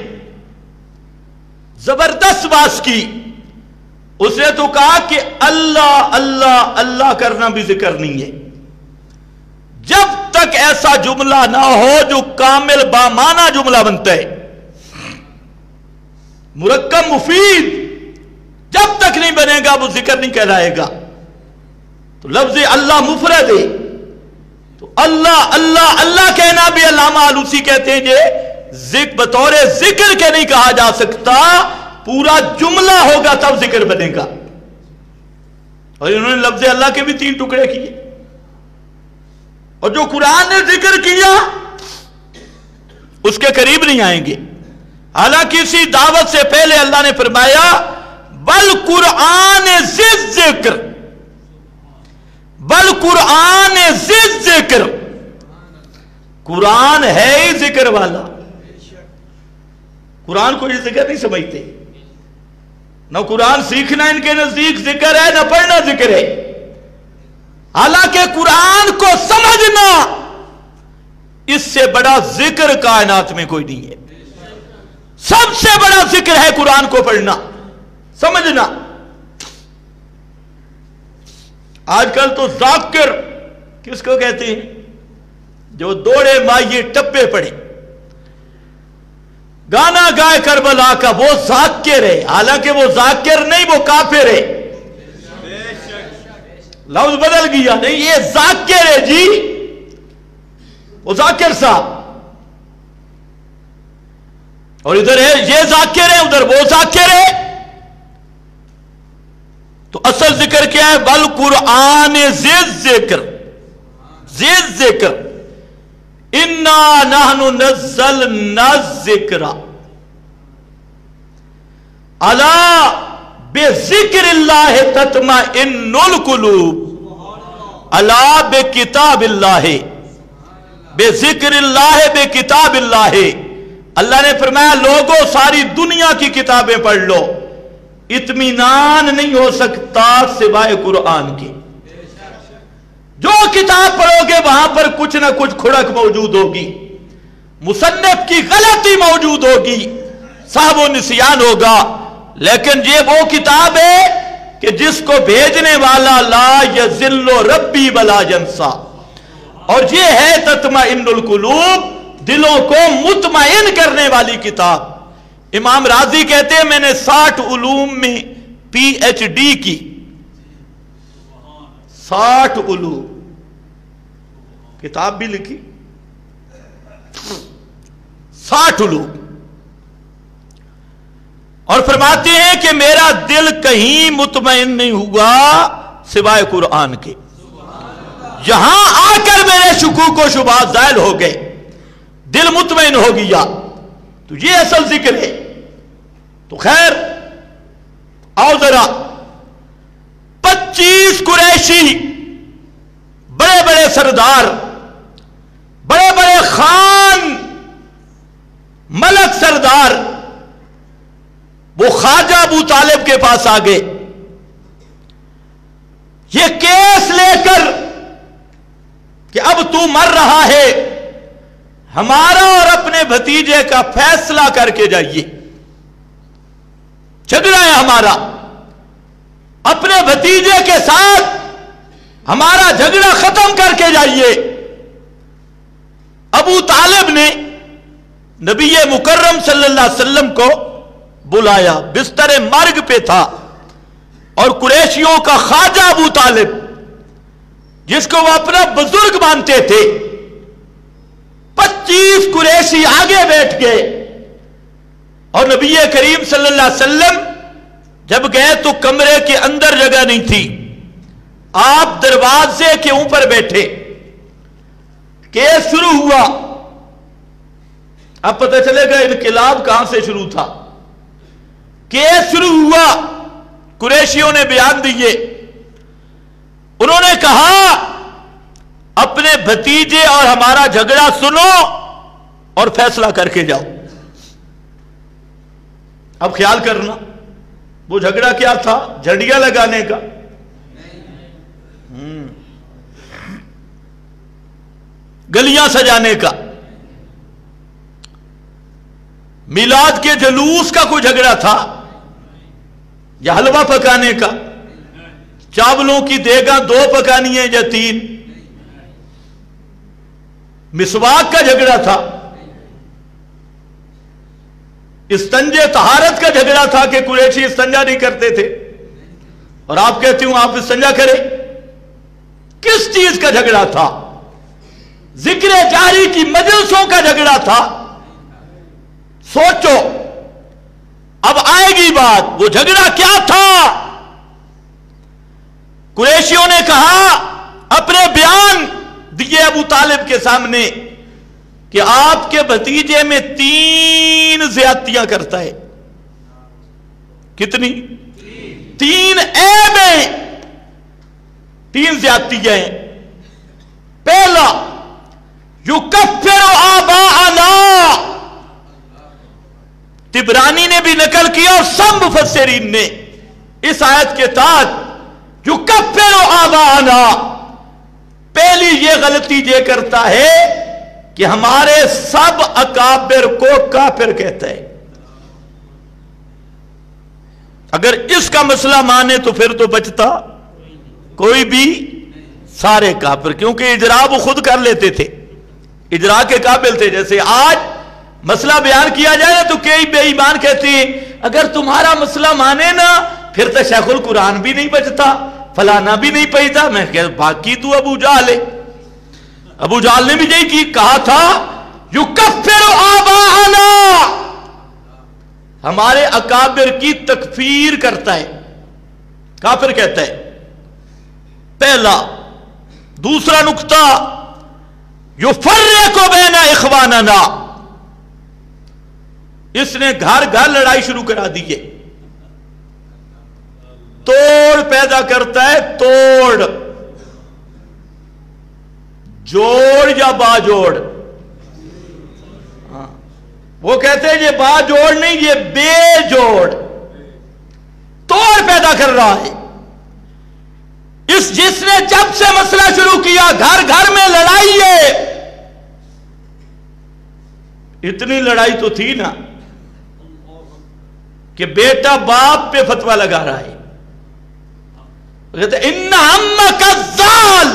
زبردست بات کی۔ اس نے تو کہا کہ اللہ اللہ اللہ کرنا بھی ذکر نہیں ہے، جب تک ایسا جملہ نہ ہو جو کامل بامانہ جملہ بنتا ہے، مرکب مفید، جب تک نہیں بنے گا وہ ذکر نہیں کہلائے گا۔ تو لفظ اللہ مفرد ہے، تو اللہ اللہ اللہ کہنا بھی علامہ آلوسی کہتے ہیں یہ بطور ذکر کے نہیں کہا جا سکتا، پورا جملہ ہوگا تب ذکر بنے گا۔ اور انہوں نے لفظ اللہ کے بھی 3 ٹکڑے کیے، اور جو قرآن نے ذکر کیا اس کے قریب نہیں آئیں گے۔ حالانکہ اسی دعوت سے پہلے اللہ نے فرمایا بل قرآن ذکر، بل قرآن ذکر، قرآن ہے ہی ذکر والا۔ قرآن کو یہ ذکر نہیں سمجھتے، نہ قرآن سیکھنا ان کے نزدیک ذکر ہے، نہ پڑھنا ذکر ہے۔ حالانکہ قرآن کو سمجھنا اس سے بڑا ذکر کائنات میں کوئی نہیں ہے۔ سب سے بڑا ذکر ہے قرآن کو پڑھنا، سمجھنا۔ آج کل تو ذاکر کس کو کہتے ہیں؟ جو دوڑے مائیے ٹپے پڑے، گانا گائے کربلا کا، وہ ذاکر ہے۔ حالانکہ وہ ذاکر نہیں، وہ کافر ہے۔ لفظ بدل گیا، نہیں یہ ذاکر ہے جی، وہ ذاکر صاحب، اور ادھر ہے یہ ذاکر ہے، ادھر وہ ذاکر ہے۔ تو اصل ذکر کیا ہے؟ بل قرآن ذکر، ذکر، انا نحن نزلنا الذکر الا بذکر اللہ تطمئن القلوب، الا بکتاب اللہ، بذکر اللہ، بکتاب اللہ۔ اللہ نے فرمایا لوگوں ساری دنیا کی کتابیں پڑھ لو، اطمینان نہیں ہو سکتا سوائے قرآن کے۔ جو کتاب پڑھو گے وہاں پر کچھ نہ کچھ کھڑک موجود ہوگی، مصنف کی غلطی موجود ہوگی، صاحب و نسیان ہوگا۔ لیکن یہ وہ کتاب ہے کہ جس کو بھیجنے والا لا یذل ربی ولا ینسا، اور یہ ہے تطمئن القلوب، دلوں کو مطمئن کرنے والی کتاب. امام راضی کہتے ہیں میں نے 60 علوم میں پی ایچ ڈی کی. 60 علوم کتاب بھی لکھی. 60 علوم. اور فرماتے ہیں کہ میرا دل کہیں مطمئن نہیں ہوا سوائے قرآن کے. یہاں آ کر میرے شکوک و شبہات زائل ہو گئے, دل مطمئن ہو گیا. تو یہ اصل ذکر ہے. تو خیر آؤ ذرا 25 قریشی بڑے بڑے سردار, بڑے بڑے خان ملک سردار وہ خواجہ ابو طالب کے پاس آ گئے. یہ کیس لے کر کہ اب تو مر رہا ہے, ہمارا اور اپنے بھتیجے کا فیصلہ کر کے جائیے. جھگڑا ہے ہمارا, اپنے بھتیجے کے ساتھ ہمارا جھگڑا ختم کر کے جائیے. ابو طالب نے نبی مکرم صلی اللہ علیہ وسلم کو بلایا, بستر مرگ پہ تھا, اور قریشیوں کا خواجہ ابو طالب جس کو وہ اپنا بزرگ مانتے تھے, 25 قریشی آگے بیٹھ گئے. اور نبی کریم صلی اللہ علیہ وسلم جب گئے تو کمرے کے اندر جگہ نہیں تھی, آپ دروازے کے اوپر بیٹھے. کیس شروع ہوا. اب پتہ چلے گا انقلاب کہاں سے شروع تھا. کیس شروع ہوا, قریشیوں نے بیان دیے. انہوں نے کہا اپنے بھتیجے اور ہمارا جھگڑا سنو اور فیصلہ کر کے جاؤ. اب خیال کرنا وہ جھگڑا کیا تھا؟ جھڑیاں لگانے کا. گلیاں سجانے کا, میلاد کے جلوس کا کوئی جھگڑا تھا, یا حلوہ پکانے کا, چاولوں کی دیگاں 2 پکانی ہیں یا 3, مسواک کا جھگڑا تھا, استنجے طہارت کا جھگڑا تھا کہ قریشی استنجا نہیں کرتے تھے اور آپ کہتے ہوں آپ استنجا کریں. کس چیز کا جھگڑا تھا؟ ذکر جاری کی مجلسوں کا جھگڑا تھا. سوچو اب آئے گی بات, وہ جھگڑا کیا تھا؟ قریشیوں نے کہا, اپنے بیان دیے ابو طالب کے سامنے کہ آپ کے بھتیجے میں 3 زیادتیاں کرتا ہے. کتنی؟ 3 عیبیں, 3 زیادتیاں ہیں. پہلا یکفر آباءنا, طبرانی نے بھی نقل کیا اور سب مفسرین نے اس آیت کے تحت یکفر آباءنا, پہلی یہ غلطی یہ کرتا ہے کہ ہمارے سب اکابر کو کافر کہتا ہے. اگر اس کا مسئلہ مانے تو پھر تو بچتا کوئی بھی, سارے کافر, کیونکہ اجرا وہ خود کر لیتے تھے, اجرا کے قابل تھے. جیسے آج مسئلہ بیان کیا جائے تو کئی بے ایمان کہتے ہیں اگر تمہارا مسئلہ مانے نا پھر تو شیخ القرآن بھی نہیں بچتا, فلانا بھی نہیں پیدا. میں کہ باقی تو ابو جہل ہے. ابو جہل نے بھی یہی کی کہا تھا یکفر آباءنا, ہمارے اکابر کی تکفیر کرتا ہے, کافر کہتا ہے. پہلا. دوسرا نقطہ یفرق بین اخواننا, اس نے گھر گھر لڑائی شروع کرا دی ہے. توڑ پیدا کرتا ہے, توڑ, جوڑ یا باجوڑ. وہ کہتے ہیں یہ باجوڑ نہیں, یہ بے جوڑ, توڑ پیدا کر رہا ہے. جس نے جب سے مسئلہ شروع کیا گھر گھر میں لڑائی ہے. اتنی لڑائی تو تھی نا کہ بیٹا باپ پہ فتویٰ لگا رہا ہے. کہتے ان عمک الضال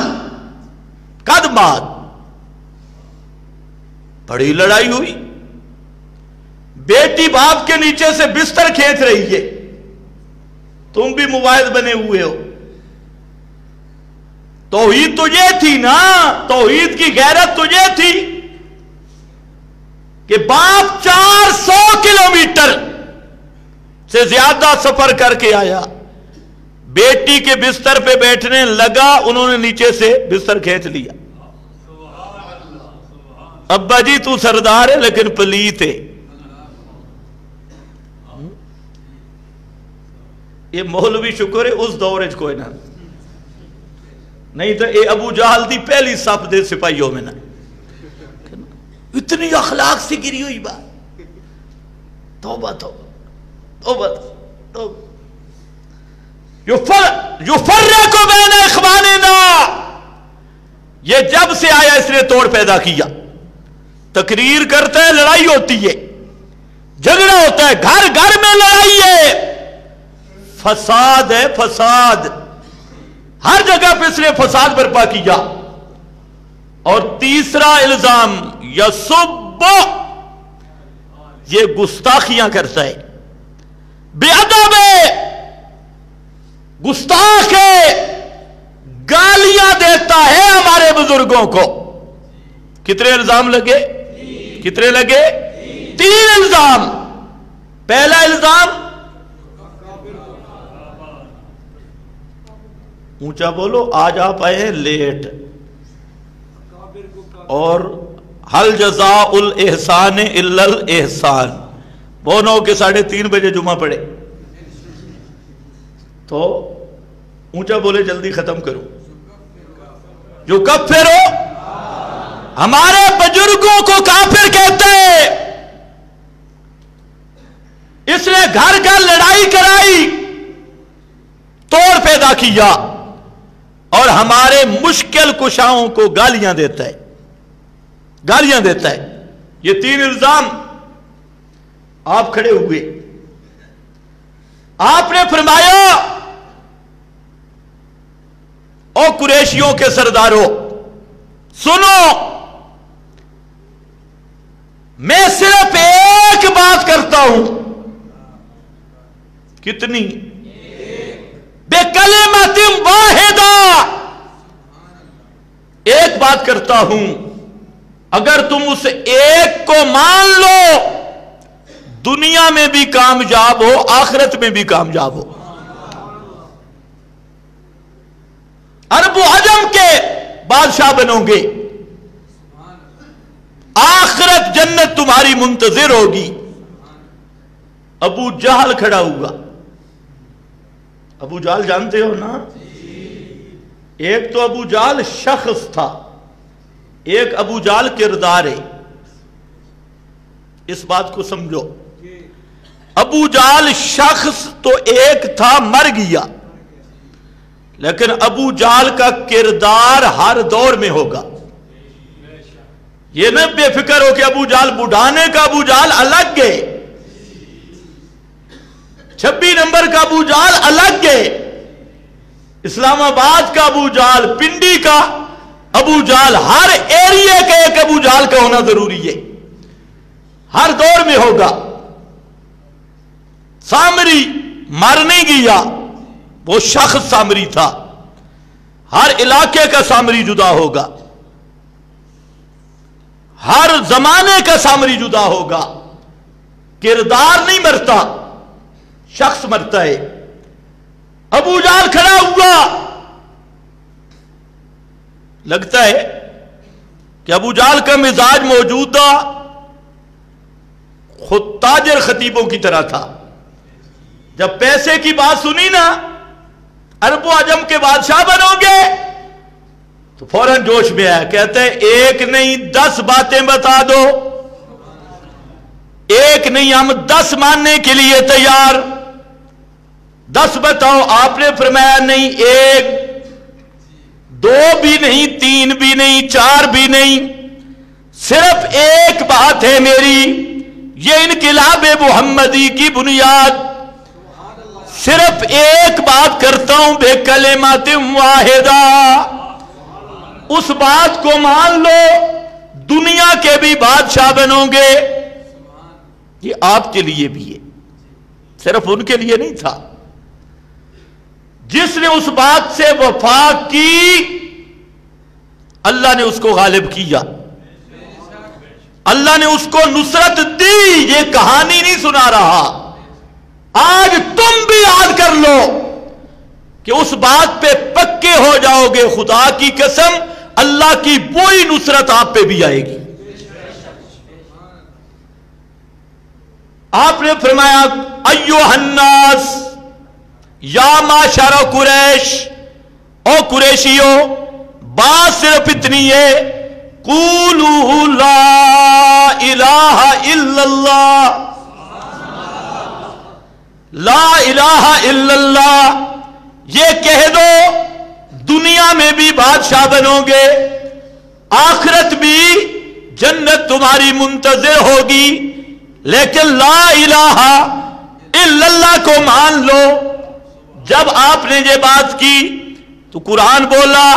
قد مات, بڑی لڑائی ہوئی، بیٹی باپ کے نیچے سے بستر کھینچ رہی ہے، تم بھی مواعظ بنے ہوئے ہو۔ توحید تجھے تھی نا، توحید کی غیرت تجھے تھی کہ باپ 400 کلومیٹر سے زیادہ سفر کر کے آیا، بیٹی کے بستر پہ بیٹھنے لگا، انہوں نے نیچے سے بستر کھینچ لیا۔ ابا جی تو سردار ہے لیکن پلیت ہے۔ یہ مولوی شکر ہے اس دور چ کوئی نہ، نہیں تو اے ابو جہل دی پہلی صف دے سپاہیوں میں نہ، اتنی اخلاق سے گری ہوئی بات۔ توبہ توبہ توبہ توبہ۔ یفرق بین اخواننا، یہ جب سے آیا اس نے توڑ پیدا کیا۔ تقریر کرتا ہے، لڑائی ہوتی ہے، جھگڑا ہوتا ہے، گھر گھر میں لڑائی ہے، فساد ہے، فساد ہر جگہ پہ اس نے فساد برپا کیا۔ اور تیسرا الزام یسب، یہ گستاخیاں کرتا ہے، بے ادب ہے، گستاخ ہے، گالیاں دیتا ہے ہمارے بزرگوں کو۔ کتنے الزام لگے؟ کتنے لگے؟ 3 الزام۔ پہلا الزام اونچا بولو، آج آپ آئے ہیں لیٹ، اور حل جزاء الاحسان الا الاحسان، وہ 9 کے 3:30 بجے جمعہ پڑھے تو اونچا بولے، جلدی ختم کرو۔ جو کفر ہو، ہمارے بزرگوں کو کافر کہتے ہیں، اس نے گھر گھر لڑائی کرائی، توڑ پیدا کیا، اور ہمارے مشکل کشاؤں کو گالیاں دیتا ہے، گالیاں دیتا ہے۔ یہ 3 الزام آپ کھڑے ہوئے، آپ نے فرمایا او قریشیوں کے سرداروں سنو، میں صرف ایک بات کرتا ہوں۔ کتنی؟ بِکَلِمَةٍ وَاحِدَةٍ، ایک بات کرتا ہوں، اگر تم اس ایک کو مان لو، دنیا میں بھی کامیاب ہو، آخرت میں بھی کامیاب ہو۔ عرب و عجم کے بادشاہ بنو گے، آخرت جنت تمہاری منتظر ہوگی۔ ابو جہل کھڑا ہوا۔ ابو جہل جانتے ہو نا؟ ایک تو ابو جہل شخص تھا، ایک ابو جہل کردار ہے، اس بات کو سمجھو۔ ابو جہل شخص تو ایک تھا، مر گیا، لیکن ابو جہل کا کردار ہر دور میں ہوگا۔ یہ نہ بے فکر ہو کہ ابو جہل بڑھانے کا ابو جہل الگ ہے، 26 نمبر کا ابو جہل الگ ہے، اسلام آباد کا ابو جہل، پنڈی کا ابو جہل، ہر ایریے کے ایک ابو جہل کا ہونا ضروری ہے، ہر دور میں ہوگا۔ سامری مر نہیں گیا، وہ شخص سامری تھا، ہر علاقے کا سامری جدا ہوگا، ہر زمانے کا سامری جدا ہوگا۔ کردار نہیں مرتا، شخص مرتا ہے۔ ابو جہل کھڑا ہوا، لگتا ہے کہ ابو جہل کا مزاج موجودہ خود تاجر خطیبوں کی طرح تھا۔ جب پیسے کی بات سنی نا، عرب و عجم کے بادشاہ بنو گے، تو فوراً جوش میں آیا، کہتے ہیں ایک نہیں 10 باتیں بتا دو، ایک نہیں ہم 10 ماننے کے لیے تیار، 10 بتاؤ۔ آپ نے فرمایا نہیں، 1 2 بھی نہیں، 3 بھی نہیں، 4 بھی نہیں، صرف ایک بات ہے میری، یہ انقلاب محمدی کی بنیاد، صرف ایک بات کرتا ہوں، بِکَلِمَةٍ وَاحِدَةٍ، اس بات کو مان لو، دنیا کے بھی بادشاہ بنو گے. یہ آپ کے لیے بھی ہے، صرف ان کے لیے نہیں تھا. جس نے اس بات سے وفا کی اللہ نے اس کو غالب کیا، اللہ نے اس کو نصرت دی. یہ کہانی نہیں سنا رہا، آج تم بھی یاد کر لو کہ اس بات پہ پکے ہو جاؤ گے. خدا کی قسم اللہ کی وہی نصرت آپ پہ بھی آئے گی. آپ نے فرمایا ایوہ الناس یا معشر قریش، او قریشیو، بات صرف اتنی ہے، قولوا لا الہ الا اللہ، لا الہ الا اللہ. یہ کہہ دو دنیا میں بھی بادشاہ بنو گے، آخرت بھی جنت تمہاری منتظر ہوگی، لیکن لا الہ الا اللہ کو مان لو. جب آپ نے یہ بات کی تو قرآن بولا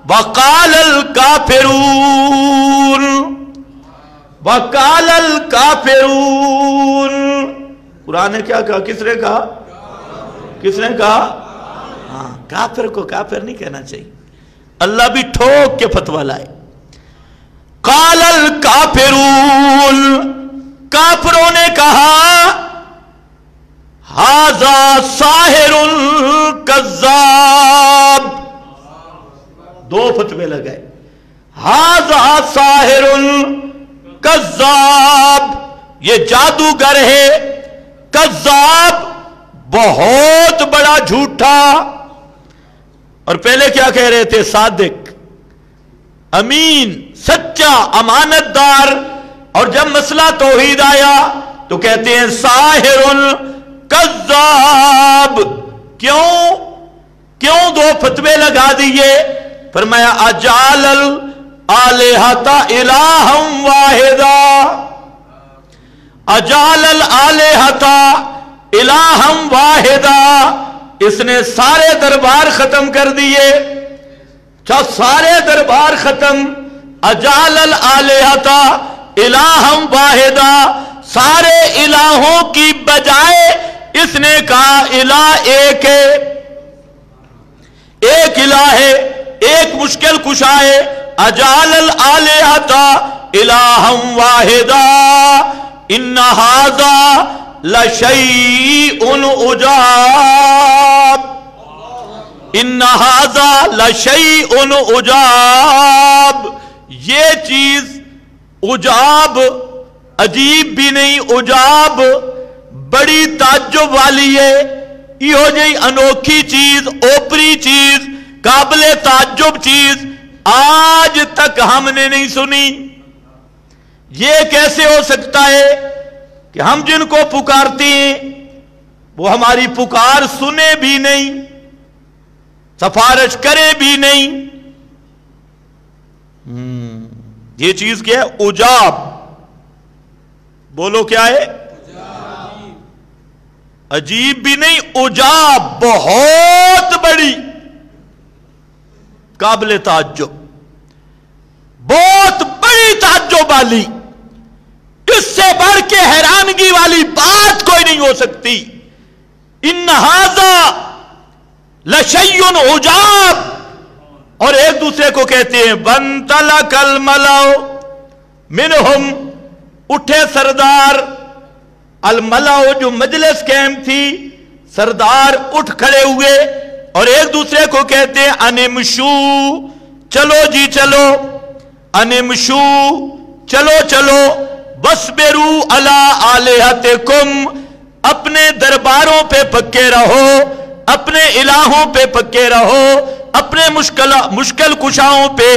وقال الکافرون، وقال الکافرون. قرآن نے کیا کہا؟ کس نے کہا؟ کس نے کہا؟ ہاں، کافر کو کافر نہیں کہنا چاہیے. اللہ بھی ٹھوک کے فتویٰ لائے. قال الکافرون، کافروں نے کہا ھذا ساحر کذاب. دو فتوے لگائے، ھذا ساحر کذاب، یہ جادوگر ہے، کذاب بہت بڑا جھوٹا. اور پہلے کیا کہہ رہے تھے؟ صادق، امین، سچا، امانت دار. اور جب مسئلہ توحید آیا تو کہتے ہیں ساحر کذاب. کیوں دو فتوے لگا دیے؟ فرمایا اجعل الآلہۃ الہا واحدا، اجعل الآلہۃ الہا واحدا. اس نے سارے دربار ختم کر دیے. سارے دربار ختم. اجعل الآلہۃ الہا واحدا، سارے الہوں کی بجائے اس نے کہا الہ ایک ہے، ایک الہ ہے، ایک مشکل کشا ہے. اجعل الآلہۃ الہا واحدا ان ھذا لشیء عجاب، ان ھذا لشیء عجاب. یہ چیز عجاب، عجیب بھی نہیں، عجاب بڑی تعجب والی ہے. یہ جی انوکھی چیز، اوپری چیز، قابل تعجب چیز آج تک ہم نے نہیں سنی. یہ کیسے ہو سکتا ہے کہ ہم جن کو پکارتے ہیں وہ ہماری پکار سنے بھی نہیں، سفارش کرے بھی نہیں. یہ چیز کیا ہے؟ عجاب. بولو کیا ہے؟ عجیب بھی نہیں، عجاب، بہت بڑی، قابل تعجب، بہت بڑی تعجب والی. اس سے بڑھ کے حیرانگی والی بات کوئی نہیں ہو سکتی. ان ھذا لشیء عجاب. اور ایک دوسرے کو کہتے ہیں وانطلق الملأ منہم، اٹھے سردار. الملأ جو مجلس قائم تھی، سردار اٹھ کھڑے ہوئے اور ایک دوسرے کو کہتے ہیں انمشو، چلو جی چلو، انمشو، چلو چلو، وَاصْبِرُوا عَلَىٰ آلِهَتِكُمْ، اپنے درباروں پہ پکے رہو، اپنے الہوں پہ پکے رہو، اپنے مشکل کشاؤں پہ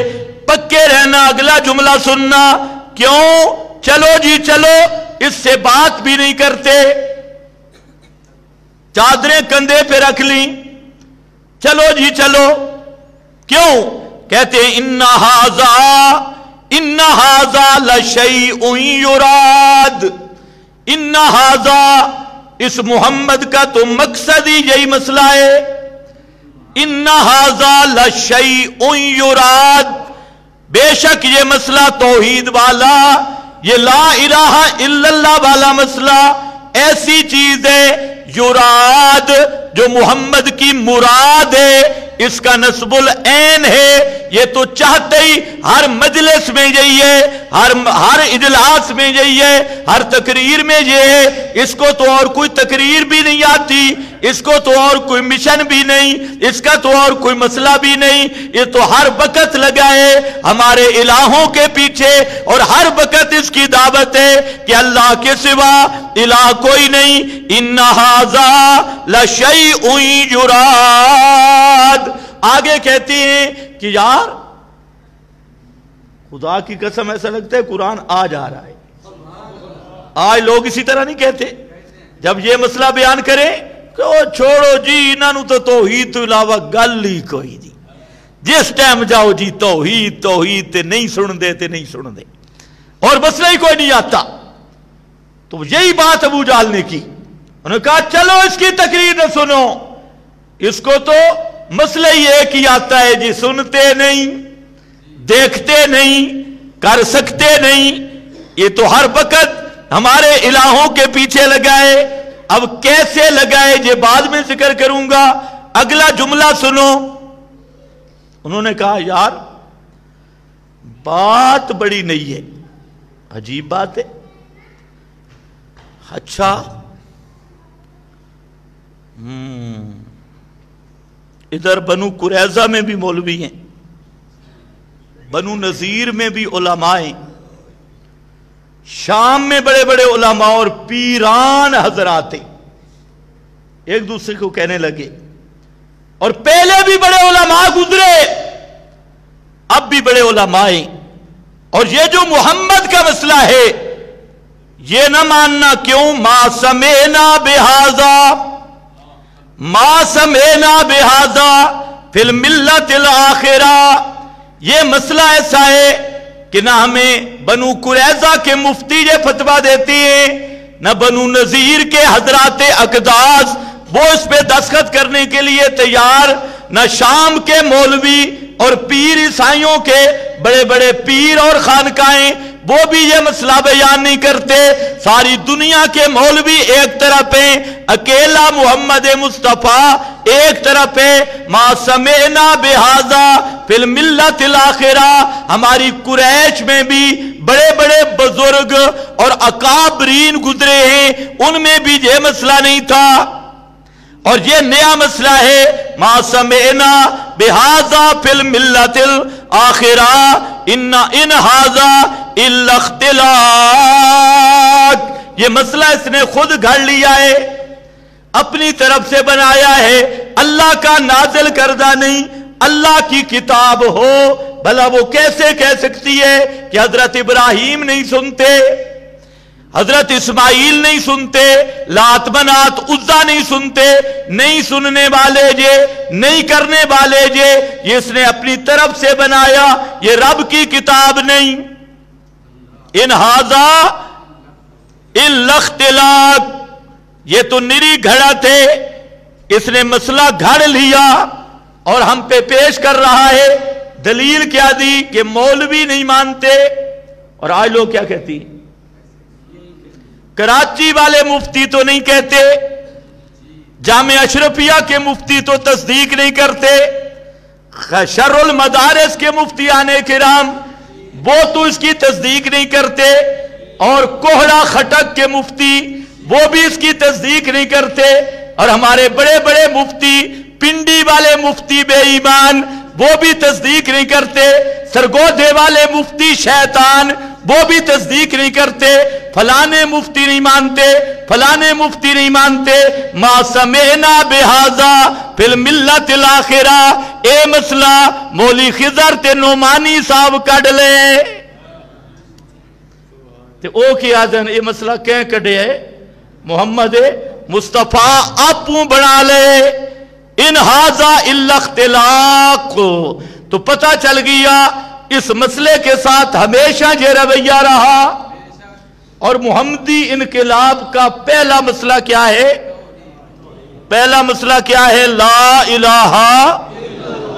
پکے رہنا. اگلا جملہ سننا. کیوں؟ چلو جی چلو، اس سے بات بھی نہیں کرتے، چادریں کندھے پہ رکھ لیں، چلو جی چلو. کیوں؟ کہتے ہیں ان ھذا لشیء یراد. ان ھذا، اس محمد کا تو مقصد ہی یہی مسئلہ ہے. ان ھذا لشیء یراد، بے شک یہ مسئلہ توحید والا، یہ لا الہ الا اللہ والا مسئلہ ایسی چیز ہے یراد، جو محمد کی مراد ہے، اس کا نصب العین ہے۔ یہ تو چاہتے ہی ہر مجلس میں یہی ہے، ہر اجلاس میں یہی ہے، ہر تقریر میں یہ ہے۔ اس کو تو اور کوئی تقریر بھی نہیں آتی، اس کو تو اور کوئی مشن بھی نہیں، اس کا تو اور کوئی مسئلہ بھی نہیں، یہ تو ہر وقت لگا ہے ہمارے الہوں کے پیچھے، اور ہر وقت اس کی دعوت ہے کہ اللہ کے سوا الہ کوئی نہیں۔ ان ھذا لشیء یراد۔ آگے کہتے ہیں کہ یار خدا کی قسم ایسا لگتا ہے قرآن آج آ رہا ہے۔ آج لوگ اسی طرح نہیں کہتے جب یہ مسئلہ بیان کریں کہ او چھوڑو جی انہوں تو توحید تو علاوہ گل ہی کوئی نہیں، جس ٹائم جاؤ جی توحید توحید تے نہیں سن دے تے نہیں سن دے، اور مسئلہ ہی کوئی نہیں آتا۔ تو یہی بات ابو جہل نے کی، انہوں نے کہا چلو اس کی تقریر نہ سنو، اس کو تو مسئلہ ہی ایک ہی آتا ہے جی، سنتے نہیں، دیکھتے نہیں، کر سکتے نہیں، یہ تو ہر وقت ہمارے الہوں کے پیچھے لگائے۔ اب کیسے لگائے یہ بعد میں ذکر کروں گا، اگلا جملہ سنو۔ انہوں نے کہا یار بات بڑی نہیں ہے، عجیب بات ہے۔ اچھا ادھر بنو قریظہ میں بھی مولوی ہیں، بنو نذیر میں بھی علماء ہیں، شام میں بڑے بڑے علماء اور پیران حضرات ہیں، ایک دوسرے کو کہنے لگے، اور پہلے بھی بڑے علماء گزرے، اب بھی بڑے علماء ہیں، اور یہ جو محمد کا مسئلہ ہے یہ نہ ماننا، کیوں؟ ما سمعنا بہذا، ما سمعنا بہذا فی الملت الاخرہ۔ یہ مسئلہ ایسا ہے کہ نہ ہمیں بنو قریظہ کے مفتی یہ فتویٰ دیتے ہیں، نہ بنو نذیر کے حضرات اقداس وہ اس پہ دستخط کرنے کے لیے تیار، نہ شام کے مولوی اور پیر عیسائیوں کے بڑے بڑے پیر اور خانقاہیں وہ بھی یہ مسئلہ بیان نہیں کرتے۔ ساری دنیا کے مولوی ایک طرف ہیں، اکیلا محمد مصطفیٰ ایک طرف ہے۔ ما سمعنا بہذا فی الملت الاخرہ، ہماری قریش میں بھی بڑے بڑے بزرگ اور اکابرین گزرے ہیں، ان میں بھی یہ مسئلہ نہیں تھا، اور یہ نیا مسئلہ ہے۔ ما سمعنا بہذا فی الملت الاخرہ ان ھذا الا اختلاق۔ یہ مسئلہ اس نے خود گھڑ لیا ہے، اپنی طرف سے بنایا ہے، اللہ کا نازل کردہ نہیں۔ اللہ کی کتاب ہو بھلا وہ کیسے کہہ سکتی ہے کہ حضرت ابراہیم نہیں سنتے، حضرت اسماعیل نہیں سنتے، لات منات عزا نہیں سنتے، نہیں سننے والے یہ، نہیں کرنے والے یہ اس نے اپنی طرف سے بنایا، یہ رب کی کتاب نہیں۔ ان ھذا الا اختلاق، یہ تو نری گھڑت ہے، اس نے مسئلہ گھڑ لیا اور ہم پہ پیش کر رہا ہے۔ دلیل کیا دی کہ مولوی نہیں مانتے، اور آج لوگ کیا کہتی ہیں؟ کراچی والے مفتی تو نہیں کہتے، جامعہ اشرفیہ کے مفتی تو تصدیق نہیں کرتے، شر المدارس کے مفتیان کرام وہ تو اس کی تصدیق نہیں کرتے، اور کوہڑا خٹک کے مفتی وہ بھی اس کی تصدیق نہیں کرتے، اور ہمارے بڑے بڑے مفتی، پنڈی والے مفتی بے ایمان وہ بھی تصدیق نہیں کرتے، سرگودھے والے مفتی شیطان وہ بھی تصدیق نہیں کرتے، فلانے مفتی نہیں مانتے، فلانے مفتی نہیں مانتے۔ ما سمعنا بہذا فی الملت الاخرہ، اے مسئلہ مولی خضر تے نعمانی صاحب کڈ لے تے او کی آدن یہ مسئلہ کہیں کڈے ہے؟ محمد مصطفیٰ آپوں بنا لے۔ ان ھذا الا اختلاق، تو پتہ چل گیا اس مسئلے کے ساتھ ہمیشہ یہ رویہ رہا۔ اور محمدی انقلاب کا پہلا مسئلہ کیا ہے؟ پہلا مسئلہ کیا ہے؟ لا الہ